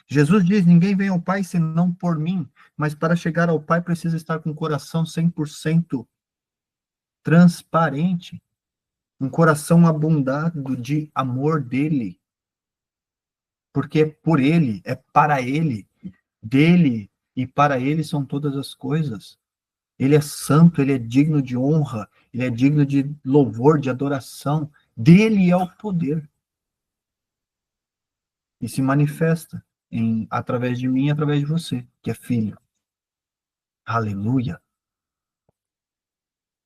Jesus diz: ninguém vem ao Pai senão por mim, mas para chegar ao Pai precisa estar com o coração 100% transparente, um coração abundado de amor dele, porque é por ele, é para ele, dele e para ele são todas as coisas. Ele é santo, ele é digno de honra, ele é digno de louvor, de adoração. Dele é o poder. E se manifesta através de mim, através de você, que é filho. Aleluia.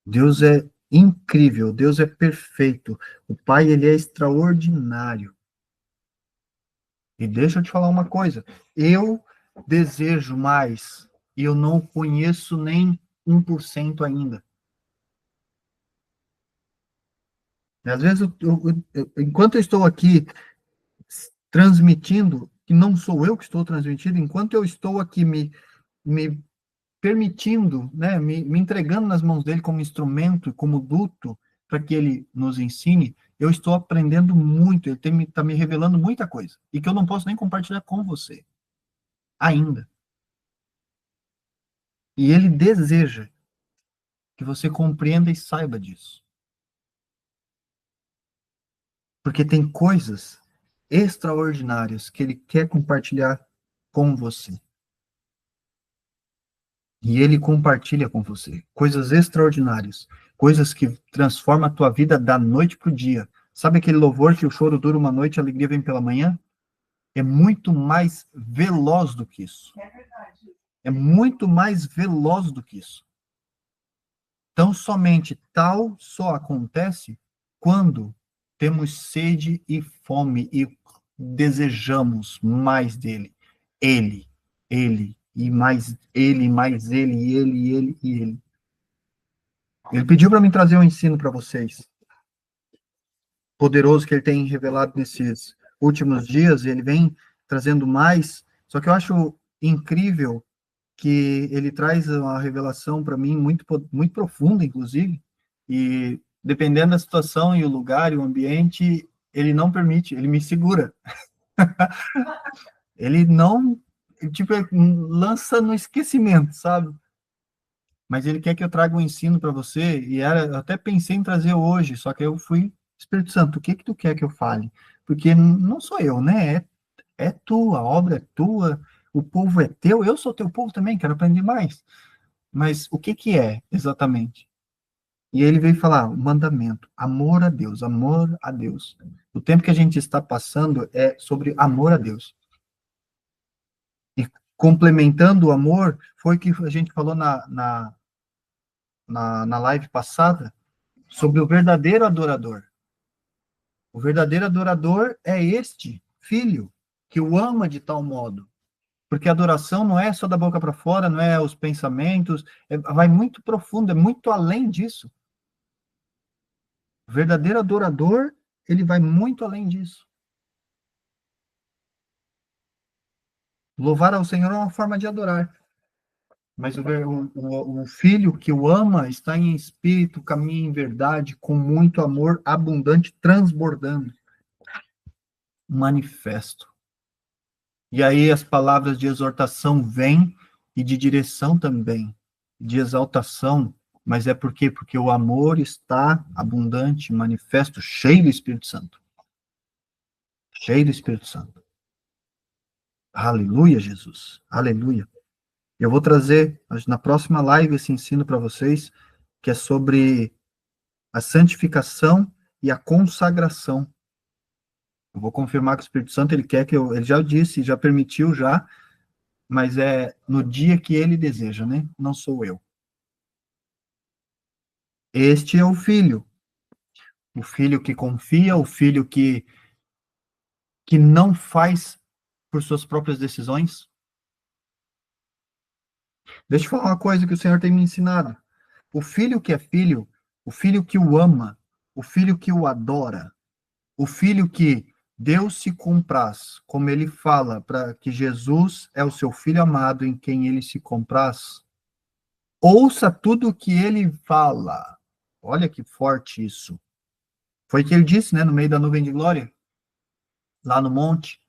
Deus é incrível, Deus é perfeito. O Pai, ele é extraordinário. E deixa eu te falar uma coisa. Eu desejo mais e eu não conheço nem 1% ainda. Às vezes, enquanto eu estou aqui transmitindo, que não sou eu que estou transmitindo, enquanto eu estou aqui me permitindo, né, me entregando nas mãos dele como instrumento, como duto, para que ele nos ensine, eu estou aprendendo muito, ele está me revelando muita coisa, e que eu não posso nem compartilhar com você, ainda. E ele deseja que você compreenda e saiba disso. Porque tem coisas extraordinárias que ele quer compartilhar com você. E ele compartilha com você coisas extraordinárias, coisas que transformam a tua vida da noite para o dia. Sabe aquele louvor que o choro dura uma noite, a alegria vem pela manhã? É muito mais veloz do que isso. É muito mais veloz do que isso. Então, somente tal só acontece quando temos sede e fome e desejamos mais dele. Ele, e mais ele, e ele, e ele, e ele. Ele pediu para mim trazer um ensino para vocês, poderoso que ele tem revelado nesses últimos dias, e ele vem trazendo mais, só que eu acho incrível que ele traz uma revelação para mim muito, muito profunda, inclusive, e dependendo da situação e o lugar e o ambiente, ele não permite, ele me segura. Ele não, tipo, lança no esquecimento, sabe? Mas ele quer que eu traga um ensino para você, e eu até pensei em trazer hoje, só que eu fui, Espírito Santo, o que que tu quer que eu fale? Porque não sou eu, né? É tua, a obra é tua, o povo é teu, eu sou teu povo também, quero aprender mais. Mas o que que é exatamente? E ele veio falar, o mandamento, amor a Deus, amor a Deus. O tempo que a gente está passando é sobre amor a Deus. E complementando o amor, foi o que a gente falou na live passada, sobre o verdadeiro adorador. O verdadeiro adorador é este filho, que o ama de tal modo. Porque a adoração não é só da boca para fora, não é os pensamentos, vai muito profundo, é muito além disso. O verdadeiro adorador, ele vai muito além disso. Louvar ao Senhor é uma forma de adorar. Mas o filho que o ama está em espírito, caminha em verdade, com muito amor abundante, transbordando. Manifesto. E aí as palavras de exortação vêm e de direção também, de exaltação, mas é por quê? Porque o amor está abundante, manifesto, cheio do Espírito Santo. Cheio do Espírito Santo. Aleluia, Jesus. Aleluia. Eu vou trazer na próxima live esse ensino para vocês, que é sobre a santificação e a consagração. Eu vou confirmar que o Espírito Santo, ele quer que ele já disse, já permitiu já, mas é no dia que ele deseja, né? Não sou eu. Este é o filho que confia, o filho que não faz por suas próprias decisões. Deixa eu falar uma coisa que o Senhor tem me ensinado. O filho que é filho, o filho que o ama, o filho que o adora, o filho que Deus se compraz, como ele fala, para que Jesus é o seu filho amado em quem ele se compraz. Ouça tudo o que ele fala. Olha que forte isso. Foi o que ele disse, né, no meio da nuvem de glória, lá no monte.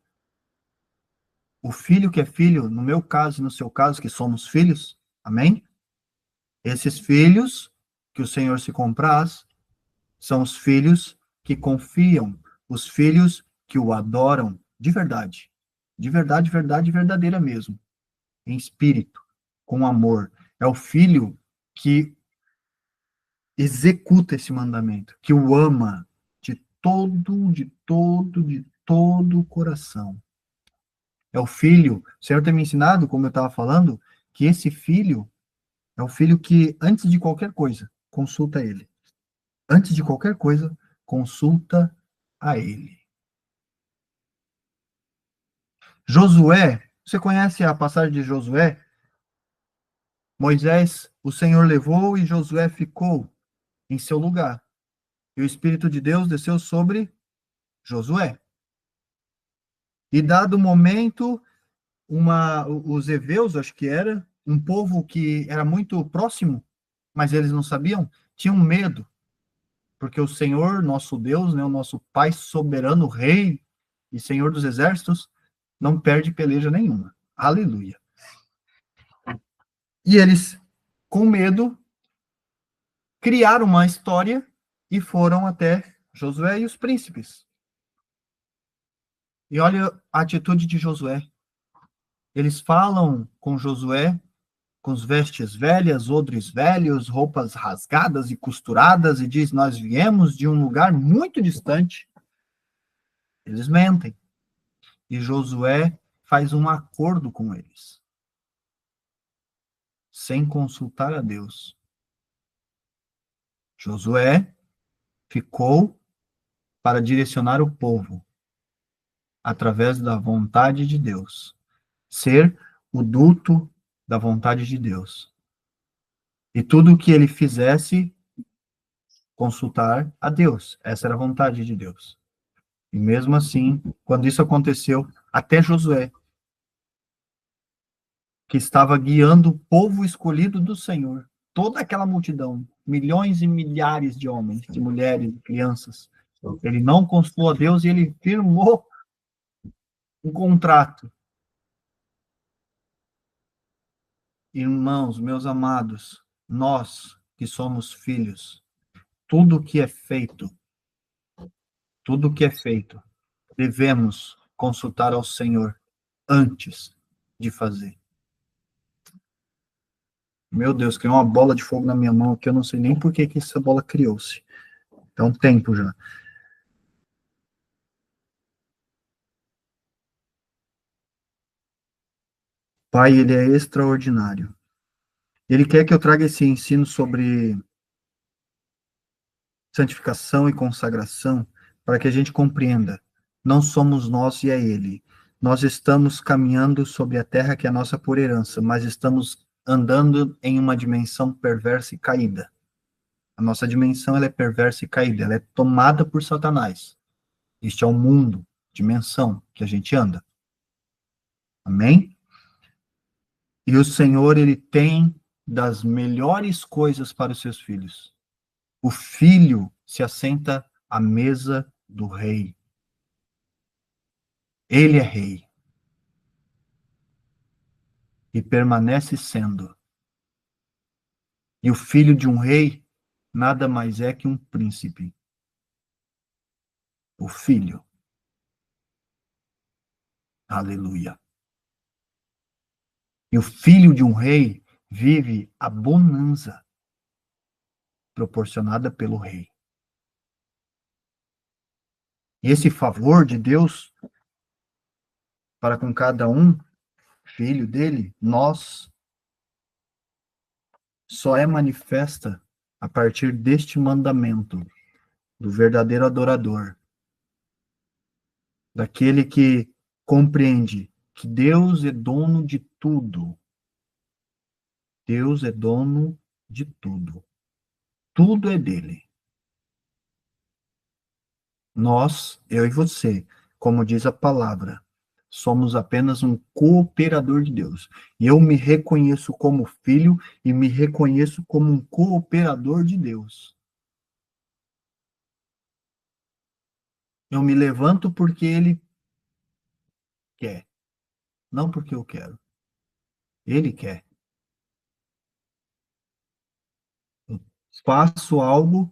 O filho que é filho, no meu caso e no seu caso, que somos filhos, amém? Esses filhos que o Senhor se compraz são os filhos que confiam, os filhos que o adoram de verdade, verdade, verdadeira mesmo, em espírito, com amor. É o filho que executa esse mandamento, que o ama de todo o coração. É o filho, o Senhor tem me ensinado, como eu estava falando, que esse filho é o filho que, antes de qualquer coisa, consulta ele. Antes de qualquer coisa, consulta a ele. Josué, você conhece a passagem de Josué? Moisés, o Senhor levou e Josué ficou em seu lugar. E o Espírito de Deus desceu sobre Josué. E dado o momento, os heveus, acho que era, um povo que era muito próximo, mas eles não sabiam, tinham medo, porque o Senhor, nosso Deus, né, o nosso Pai soberano, Rei e Senhor dos exércitos, não perde peleja nenhuma. Aleluia. E eles, com medo, criaram uma história e foram até Josué e os príncipes. E olha a atitude de Josué. Eles falam com Josué com as vestes velhas, odres velhos, roupas rasgadas e costuradas, e diz: Nós viemos de um lugar muito distante. Eles mentem. E Josué faz um acordo com eles, sem consultar a Deus. Josué ficou para direcionar o povo através da vontade de Deus, ser o duto da vontade de Deus. E tudo o que ele fizesse, consultar a Deus. Essa era a vontade de Deus. E mesmo assim, quando isso aconteceu, até Josué, que estava guiando o povo escolhido do Senhor, toda aquela multidão, milhões e milhares de homens, de mulheres, de crianças, ele não consultou a Deus e ele firmou um contrato. Irmãos, meus amados, nós que somos filhos, tudo que é feito, devemos consultar ao Senhor antes de fazer. Meu Deus, criou uma bola de fogo na minha mão que eu não sei nem por que essa bola criou-se. Então, um tempo já. Pai, ele é extraordinário. Ele quer que eu traga esse ensino sobre santificação e consagração para que a gente compreenda. Não somos nós e é Ele. Nós estamos caminhando sobre a terra que é a nossa por herança, mas estamos andando em uma dimensão perversa e caída. A nossa dimensão ela é perversa e caída, ela é tomada por Satanás. Este é o mundo, dimensão que a gente anda. Amém? E o Senhor, ele tem das melhores coisas para os seus filhos. O filho se assenta à mesa do rei. Ele é rei. E permanece sendo. E o filho de um rei nada mais é que um príncipe. O filho. Aleluia. E o filho de um rei vive a bonança proporcionada pelo rei. E esse favor de Deus para com cada um, filho dele, nós, só é manifesta a partir deste mandamento do verdadeiro adorador, daquele que compreende que Deus é dono de tudo. Deus é dono de tudo. Tudo é dele. Nós, eu e você, como diz a palavra, somos apenas um cooperador de Deus. E eu me reconheço como filho e me reconheço como um cooperador de Deus. Eu me levanto porque ele quer, não porque eu quero. Ele quer. Eu faço algo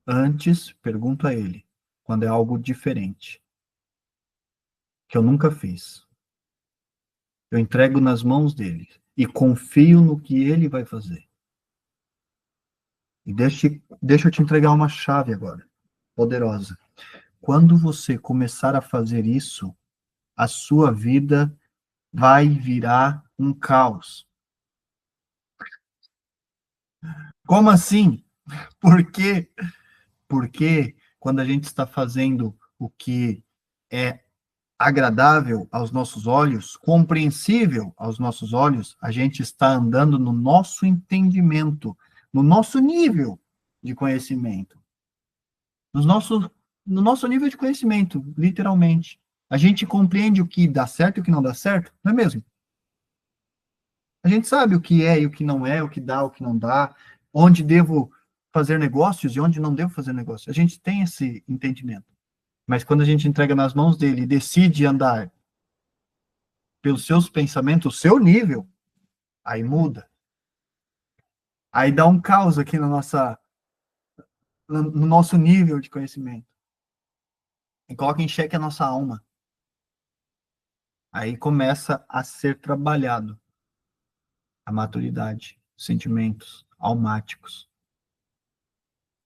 antes, pergunto a ele, quando é algo diferente, que eu nunca fiz. Eu entrego nas mãos dele e confio no que ele vai fazer. E deixa eu te entregar uma chave agora, poderosa. Quando você começar a fazer isso, a sua vida vai virar um caos. Como assim? Por quê? Porque quando a gente está fazendo o que é agradável aos nossos olhos, compreensível aos nossos olhos, a gente está andando no nosso entendimento, no nosso nível de conhecimento. No nosso nível de conhecimento, literalmente. A gente compreende o que dá certo e o que não dá certo, não é mesmo? A gente sabe o que é e o que não é, o que dá, o que não dá, onde devo fazer negócios e onde não devo fazer negócios. A gente tem esse entendimento. Mas quando a gente entrega nas mãos dele e decide andar pelos seus pensamentos, o seu nível, aí muda. Aí dá um caos aqui no nosso nível de conhecimento. E coloca em xeque a nossa alma. Aí começa a ser trabalhado a maturidade, sentimentos almáticos.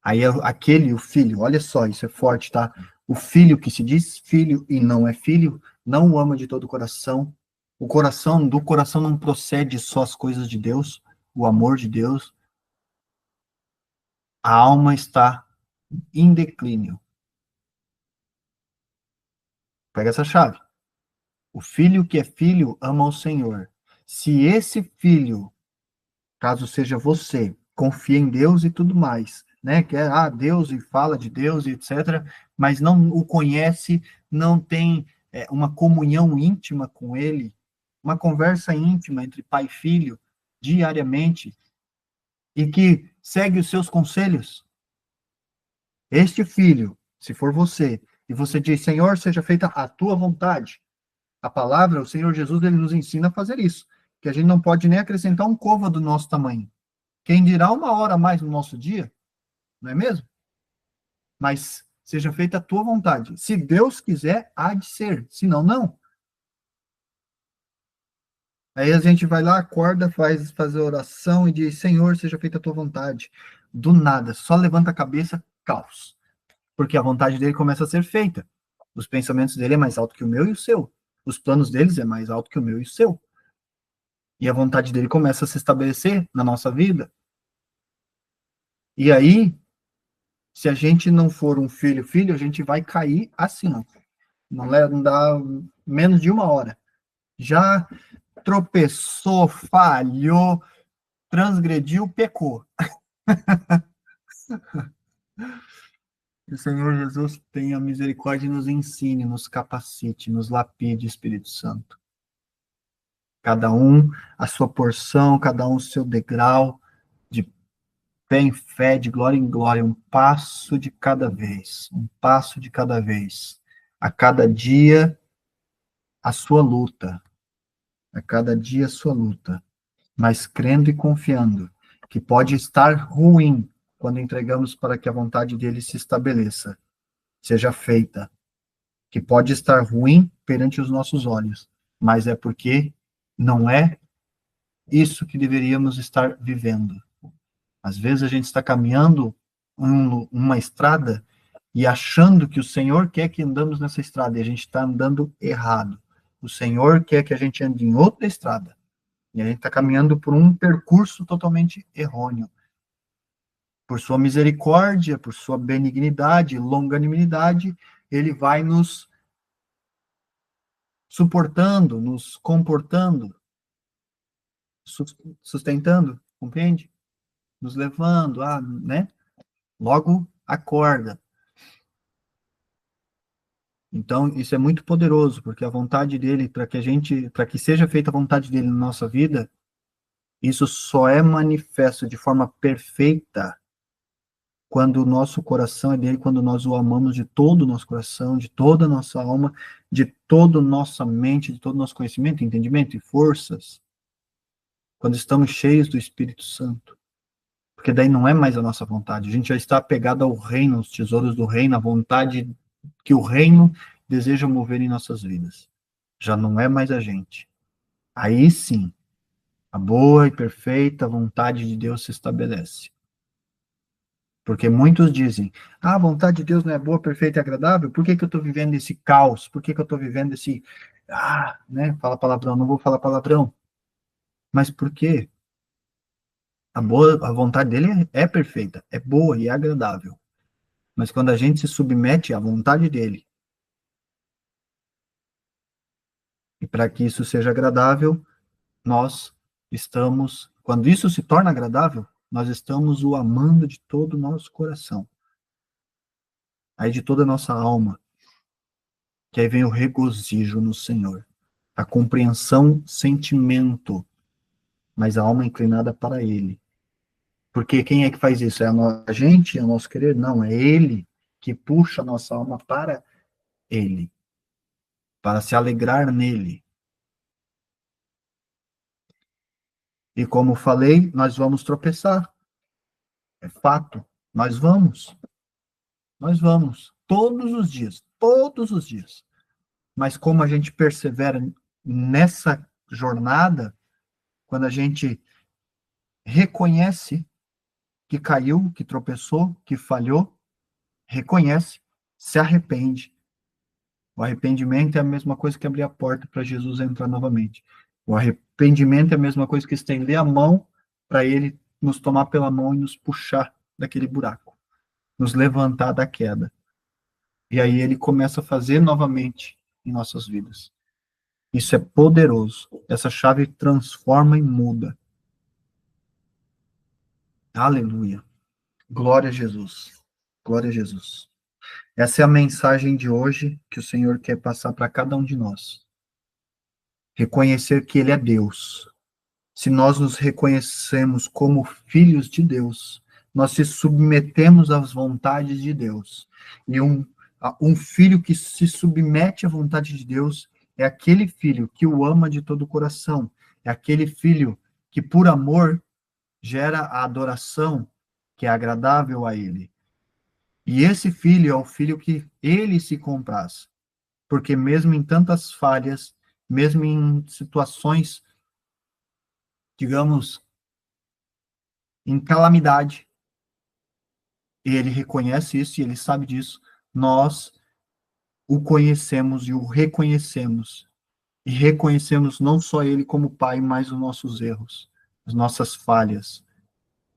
Aí aquele, o filho, olha só, isso é forte, tá? O filho que se diz filho e não é filho, não o ama de todo o coração. Do coração não procede só as coisas de Deus, o amor de Deus. A alma está em declínio. Pega essa chave. O filho que é filho ama o Senhor. Se esse filho, caso seja você, confia em Deus e tudo mais, né? Que é Deus e fala de Deus e etc., mas não o conhece, não tem uma comunhão íntima com ele, uma conversa íntima entre pai e filho, diariamente, e que segue os seus conselhos. Este filho, se for você, e você diz, Senhor, seja feita a tua vontade, a palavra, o Senhor Jesus, ele nos ensina a fazer isso, que a gente não pode nem acrescentar um côvado do nosso tamanho. Quem dirá uma hora a mais no nosso dia, não é mesmo? Mas seja feita a tua vontade. Se Deus quiser, há de ser. Se não, não. Aí a gente vai lá, acorda, faz a oração e diz, Senhor, seja feita a tua vontade. Do nada, só levanta a cabeça, caos. Porque a vontade dele começa a ser feita. Os pensamentos dele é mais alto que o meu e o seu. Os planos deles é mais alto que o meu e o seu. E a vontade dele começa a se estabelecer na nossa vida. E aí, Se a gente não for um filho, a gente vai cair assim, ó. Não dá menos de uma hora. Já tropeçou, falhou, transgrediu, pecou. Que o Senhor Jesus tenha misericórdia e nos ensine, nos capacite, nos lapide, Espírito Santo. Cada um a sua porção, cada um o seu degrau, de fé em fé, de glória em glória, um passo de cada vez, um passo de cada vez. A cada dia, a sua luta. A cada dia, a sua luta. Mas crendo e confiando que pode estar ruim quando entregamos para que a vontade dele se estabeleça, seja feita. Que pode estar ruim perante os nossos olhos, mas é porque não é isso que deveríamos estar vivendo. Às vezes a gente está caminhando uma estrada e achando que o Senhor quer que andamos nessa estrada, e a gente está andando errado. O Senhor quer que a gente ande em outra estrada, e a gente está caminhando por um percurso totalmente errôneo. Por sua misericórdia, por sua benignidade, longanimidade, ele vai nos suportando, nos comportando, sustentando, compreende? Nos levando, né? Logo acorda. Então, isso é muito poderoso, porque a vontade dele, para que seja feita a vontade dele na nossa vida, isso só é manifesto de forma perfeita quando o nosso coração é dele, quando nós o amamos de todo o nosso coração, de toda a nossa alma, de toda a nossa mente, de todo o nosso conhecimento, entendimento e forças, quando estamos cheios do Espírito Santo. Porque daí não é mais a nossa vontade, a gente já está apegado ao reino, aos tesouros do reino, à vontade que o reino deseja mover em nossas vidas. Já não é mais a gente. Aí sim, a boa e perfeita vontade de Deus se estabelece. Porque muitos dizem, a vontade de Deus não é boa, perfeita e agradável, por que que eu estou vivendo esse caos? Por que que eu estou vivendo esse, né, fala palavrão, não vou falar palavrão. Mas por quê? A vontade dele é perfeita, é boa e é agradável. Mas quando a gente se submete à vontade dele, e para que isso seja agradável, nós estamos, quando isso se torna agradável, nós estamos o amando de todo o nosso coração. Aí de toda a nossa alma, que aí vem o regozijo no Senhor, a compreensão, sentimento, mas a alma inclinada para Ele. Porque quem é que faz isso? É a gente? É o nosso querer? Não, é Ele que puxa a nossa alma para Ele, para se alegrar nele. E como falei, nós vamos tropeçar. É fato. Nós vamos. Nós vamos. Todos os dias. Todos os dias. Mas como a gente persevera nessa jornada, quando a gente reconhece que caiu, que tropeçou, que falhou, reconhece, se arrepende. O arrependimento é a mesma coisa que abrir a porta para Jesus entrar novamente. O arrependimento é a mesma coisa que estender a mão para ele nos tomar pela mão e nos puxar daquele buraco, nos levantar da queda. E aí ele começa a fazer novamente em nossas vidas. Isso é poderoso. Essa chave transforma e muda. Aleluia. Glória a Jesus. Glória a Jesus. Essa é a mensagem de hoje que o Senhor quer passar para cada um de nós. Reconhecer que Ele é Deus. Se nós nos reconhecemos como filhos de Deus, nós se submetemos às vontades de Deus. E um filho que se submete à vontade de Deus é aquele filho que o ama de todo o coração. É aquele filho que, por amor, gera a adoração que é agradável a Ele. E esse filho é o filho que ele se compraz. Porque mesmo em tantas falhas, mesmo em situações, digamos, em calamidade, ele reconhece isso e ele sabe disso, nós o conhecemos e o reconhecemos. E reconhecemos não só ele como pai, mas os nossos erros, as nossas falhas,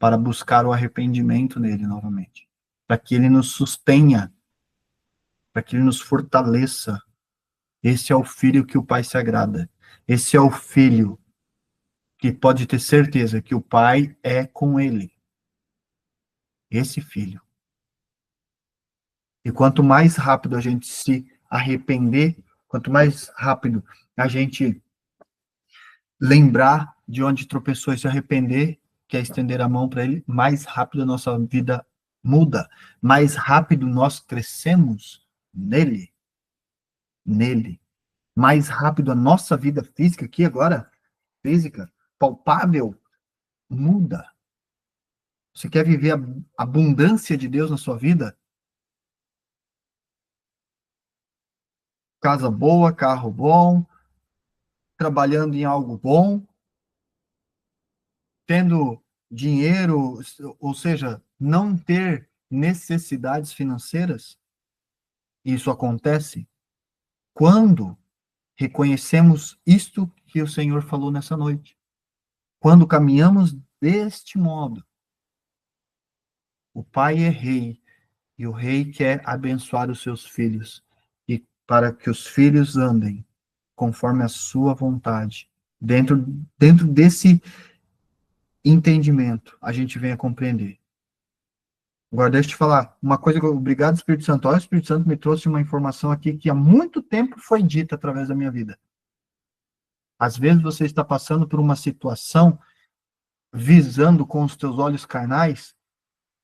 para buscar o arrependimento nele novamente. para que Ele nos sustenha, para que Ele nos fortaleça. Esse é o filho que o Pai se agrada. Esse é o filho que pode ter certeza que o Pai é com ele. Esse filho. E quanto mais rápido a gente se arrepender, quanto mais rápido a gente lembrar de onde tropeçou e se arrepender, que é estender a mão para ele, mais rápido a nossa vida muda, mais rápido nós crescemos nele, nele. Mais rápido a nossa vida física aqui agora, física, palpável, muda. Você quer viver a abundância de Deus na sua vida? Casa boa, carro bom, trabalhando em algo bom, tendo dinheiro, ou seja, não ter necessidades financeiras. Isso acontece quando reconhecemos isto que o Senhor falou nessa noite. Quando caminhamos deste modo. O Pai é rei e o rei quer abençoar os seus filhos e para que os filhos andem conforme a sua vontade. Dentro desse entendimento, a gente vem a compreender. Agora, deixa eu te falar, uma coisa, obrigado, Espírito Santo. Olha, o Espírito Santo me trouxe uma informação aqui que há muito tempo foi dita através da minha vida. Às vezes você está passando por uma situação visando com os teus olhos carnais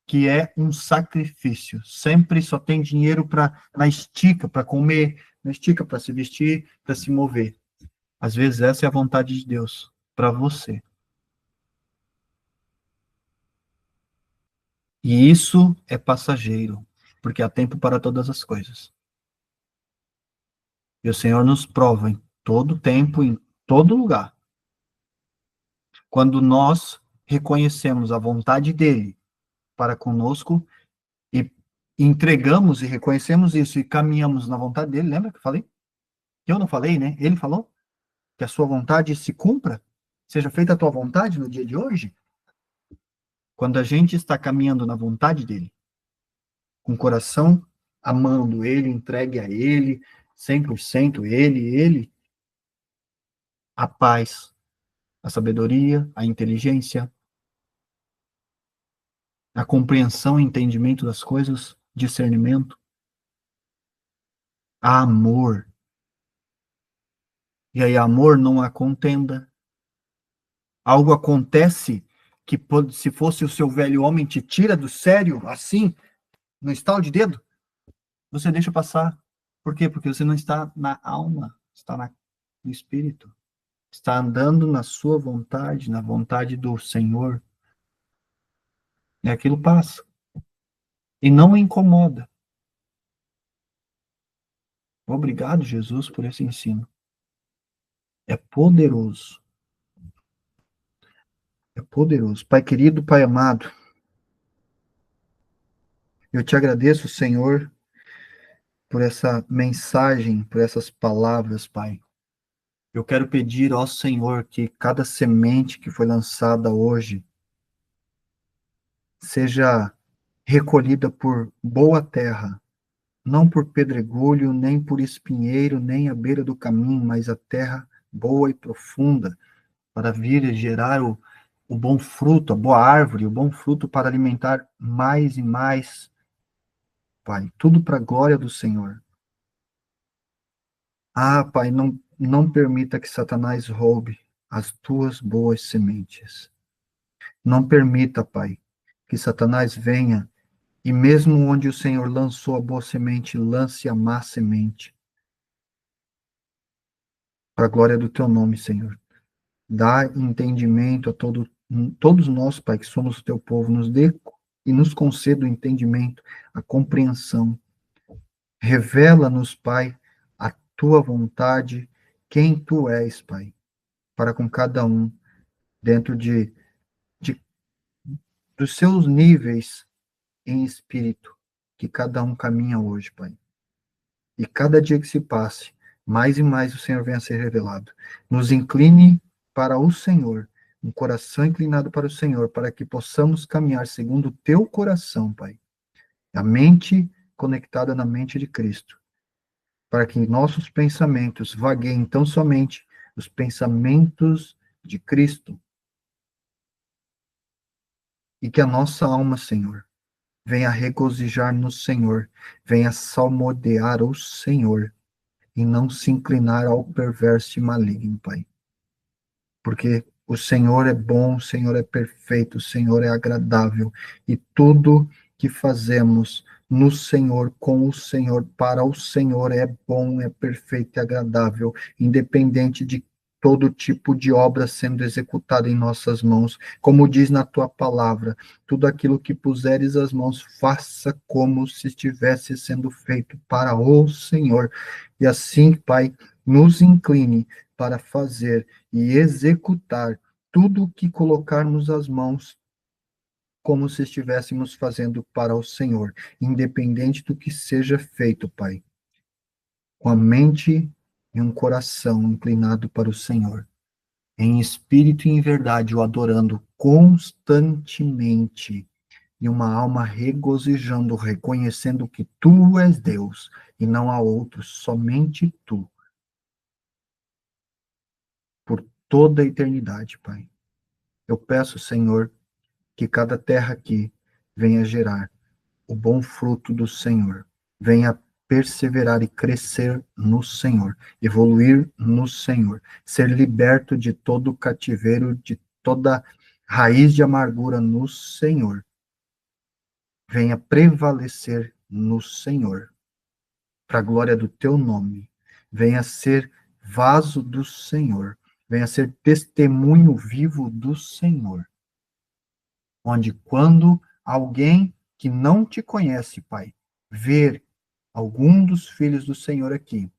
que é um sacrifício. Sempre só tem dinheiro na estica, para comer, na estica para se vestir, para se mover. Às vezes essa é a vontade de Deus para você. E isso é passageiro, porque há tempo para todas as coisas. E o Senhor nos prova em todo tempo, em todo lugar. Quando nós reconhecemos a vontade dele para conosco e entregamos e reconhecemos isso e caminhamos na vontade dele, lembra que eu falei? Eu não falei, né? Ele falou que a sua vontade se cumpra, seja feita a tua vontade no dia de hoje. Quando a gente está caminhando na vontade dele, com o coração amando ele, entregue a ele, 100% ele, a paz, a sabedoria, a inteligência, a compreensão e entendimento das coisas, discernimento, a amor. E aí, amor não há contenda. Algo acontece que, se fosse o seu velho homem, te tira do sério, assim, no estalo de dedo, você deixa passar. Por quê? Porque você não está na alma, está no espírito. Está andando na sua vontade, na vontade do Senhor. E aquilo passa. E não incomoda. Obrigado, Jesus, por esse ensino. É poderoso. É poderoso. Pai querido, Pai amado, eu te agradeço, Senhor, por essa mensagem, por essas palavras, Pai. Eu quero pedir ao Senhor que cada semente que foi lançada hoje seja recolhida por boa terra, não por pedregulho, nem por espinheiro, nem à beira do caminho, mas a terra boa e profunda, para vir e gerar o bom fruto, a boa árvore, o bom fruto para alimentar mais e mais, Pai. Tudo para a glória do Senhor. Ah, Pai, não permita que Satanás roube as tuas boas sementes. Não permita, Pai, que Satanás venha e mesmo onde o Senhor lançou a boa semente, lance a má semente. Para a glória do teu nome, Senhor. Dá entendimento a todos nós, Pai, que somos o teu povo. Nos dê e nos conceda o entendimento, a compreensão. Revela-nos, Pai, a tua vontade, quem tu és, Pai, para com cada um, dentro de dos seus níveis em espírito, que cada um caminha hoje, Pai. E cada dia que se passe, mais e mais o Senhor venha a ser revelado. Nos incline para o Senhor, um coração inclinado para o Senhor, para que possamos caminhar segundo o teu coração, Pai. A mente conectada na mente de Cristo, para que nossos pensamentos vagueiem tão somente os pensamentos de Cristo, e que a nossa alma, Senhor, venha regozijar no Senhor, venha salmodiar o Senhor, e não se inclinar ao perverso e maligno, Pai. Porque o Senhor é bom, o Senhor é perfeito, o Senhor é agradável, e tudo que fazemos no Senhor, com o Senhor, para o Senhor é bom, é perfeito e agradável, independente de todo tipo de obra sendo executada em nossas mãos, como diz na tua palavra, tudo aquilo que puseres as mãos, faça como se estivesse sendo feito para o Senhor. E assim, Pai, nos incline para fazer e executar tudo o que colocarmos as mãos, como se estivéssemos fazendo para o Senhor, independente do que seja feito, Pai, com a mente e um coração inclinado para o Senhor, em espírito e em verdade, o adorando constantemente, e uma alma regozijando, reconhecendo que tu és Deus e não há outro, somente tu, por toda a eternidade, Pai. Eu peço, Senhor, que cada terra aqui venha gerar o bom fruto do Senhor, venha perseverar e crescer no Senhor, evoluir no Senhor, ser liberto de todo o cativeiro, de toda raiz de amargura no Senhor, venha prevalecer no Senhor, para a glória do teu nome, venha ser vaso do Senhor, venha ser testemunho vivo do Senhor, onde quando alguém que não te conhece, Pai, ver algum dos filhos do Senhor aqui,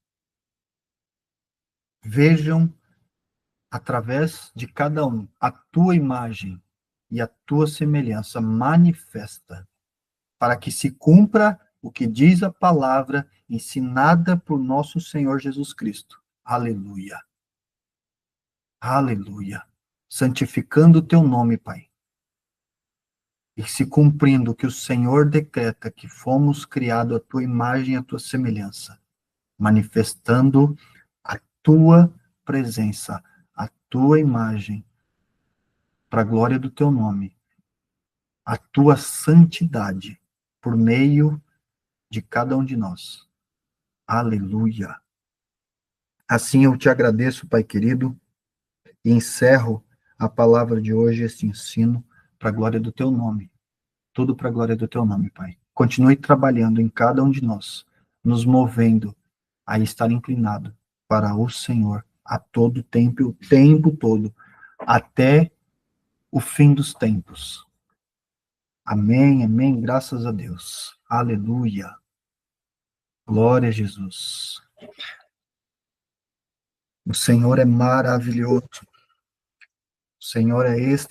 vejam através de cada um a tua imagem e a tua semelhança manifesta, para que se cumpra o que diz a palavra ensinada por nosso Senhor Jesus Cristo. Aleluia. Aleluia. Santificando o teu nome, Pai, e se cumprindo o que o Senhor decreta, que fomos criados à tua imagem e à tua semelhança, manifestando a tua presença, a tua imagem, para a glória do teu nome, a tua santidade, por meio de cada um de nós. Aleluia. Assim eu te agradeço, Pai querido, e encerro a palavra de hoje, este ensino, para a glória do teu nome. Tudo para a glória do teu nome, Pai. Continue trabalhando em cada um de nós, nos movendo a estar inclinado para o Senhor a todo tempo, o tempo todo, até o fim dos tempos. Amém, amém, graças a Deus. Aleluia. Glória a Jesus. O Senhor é maravilhoso. O Senhor é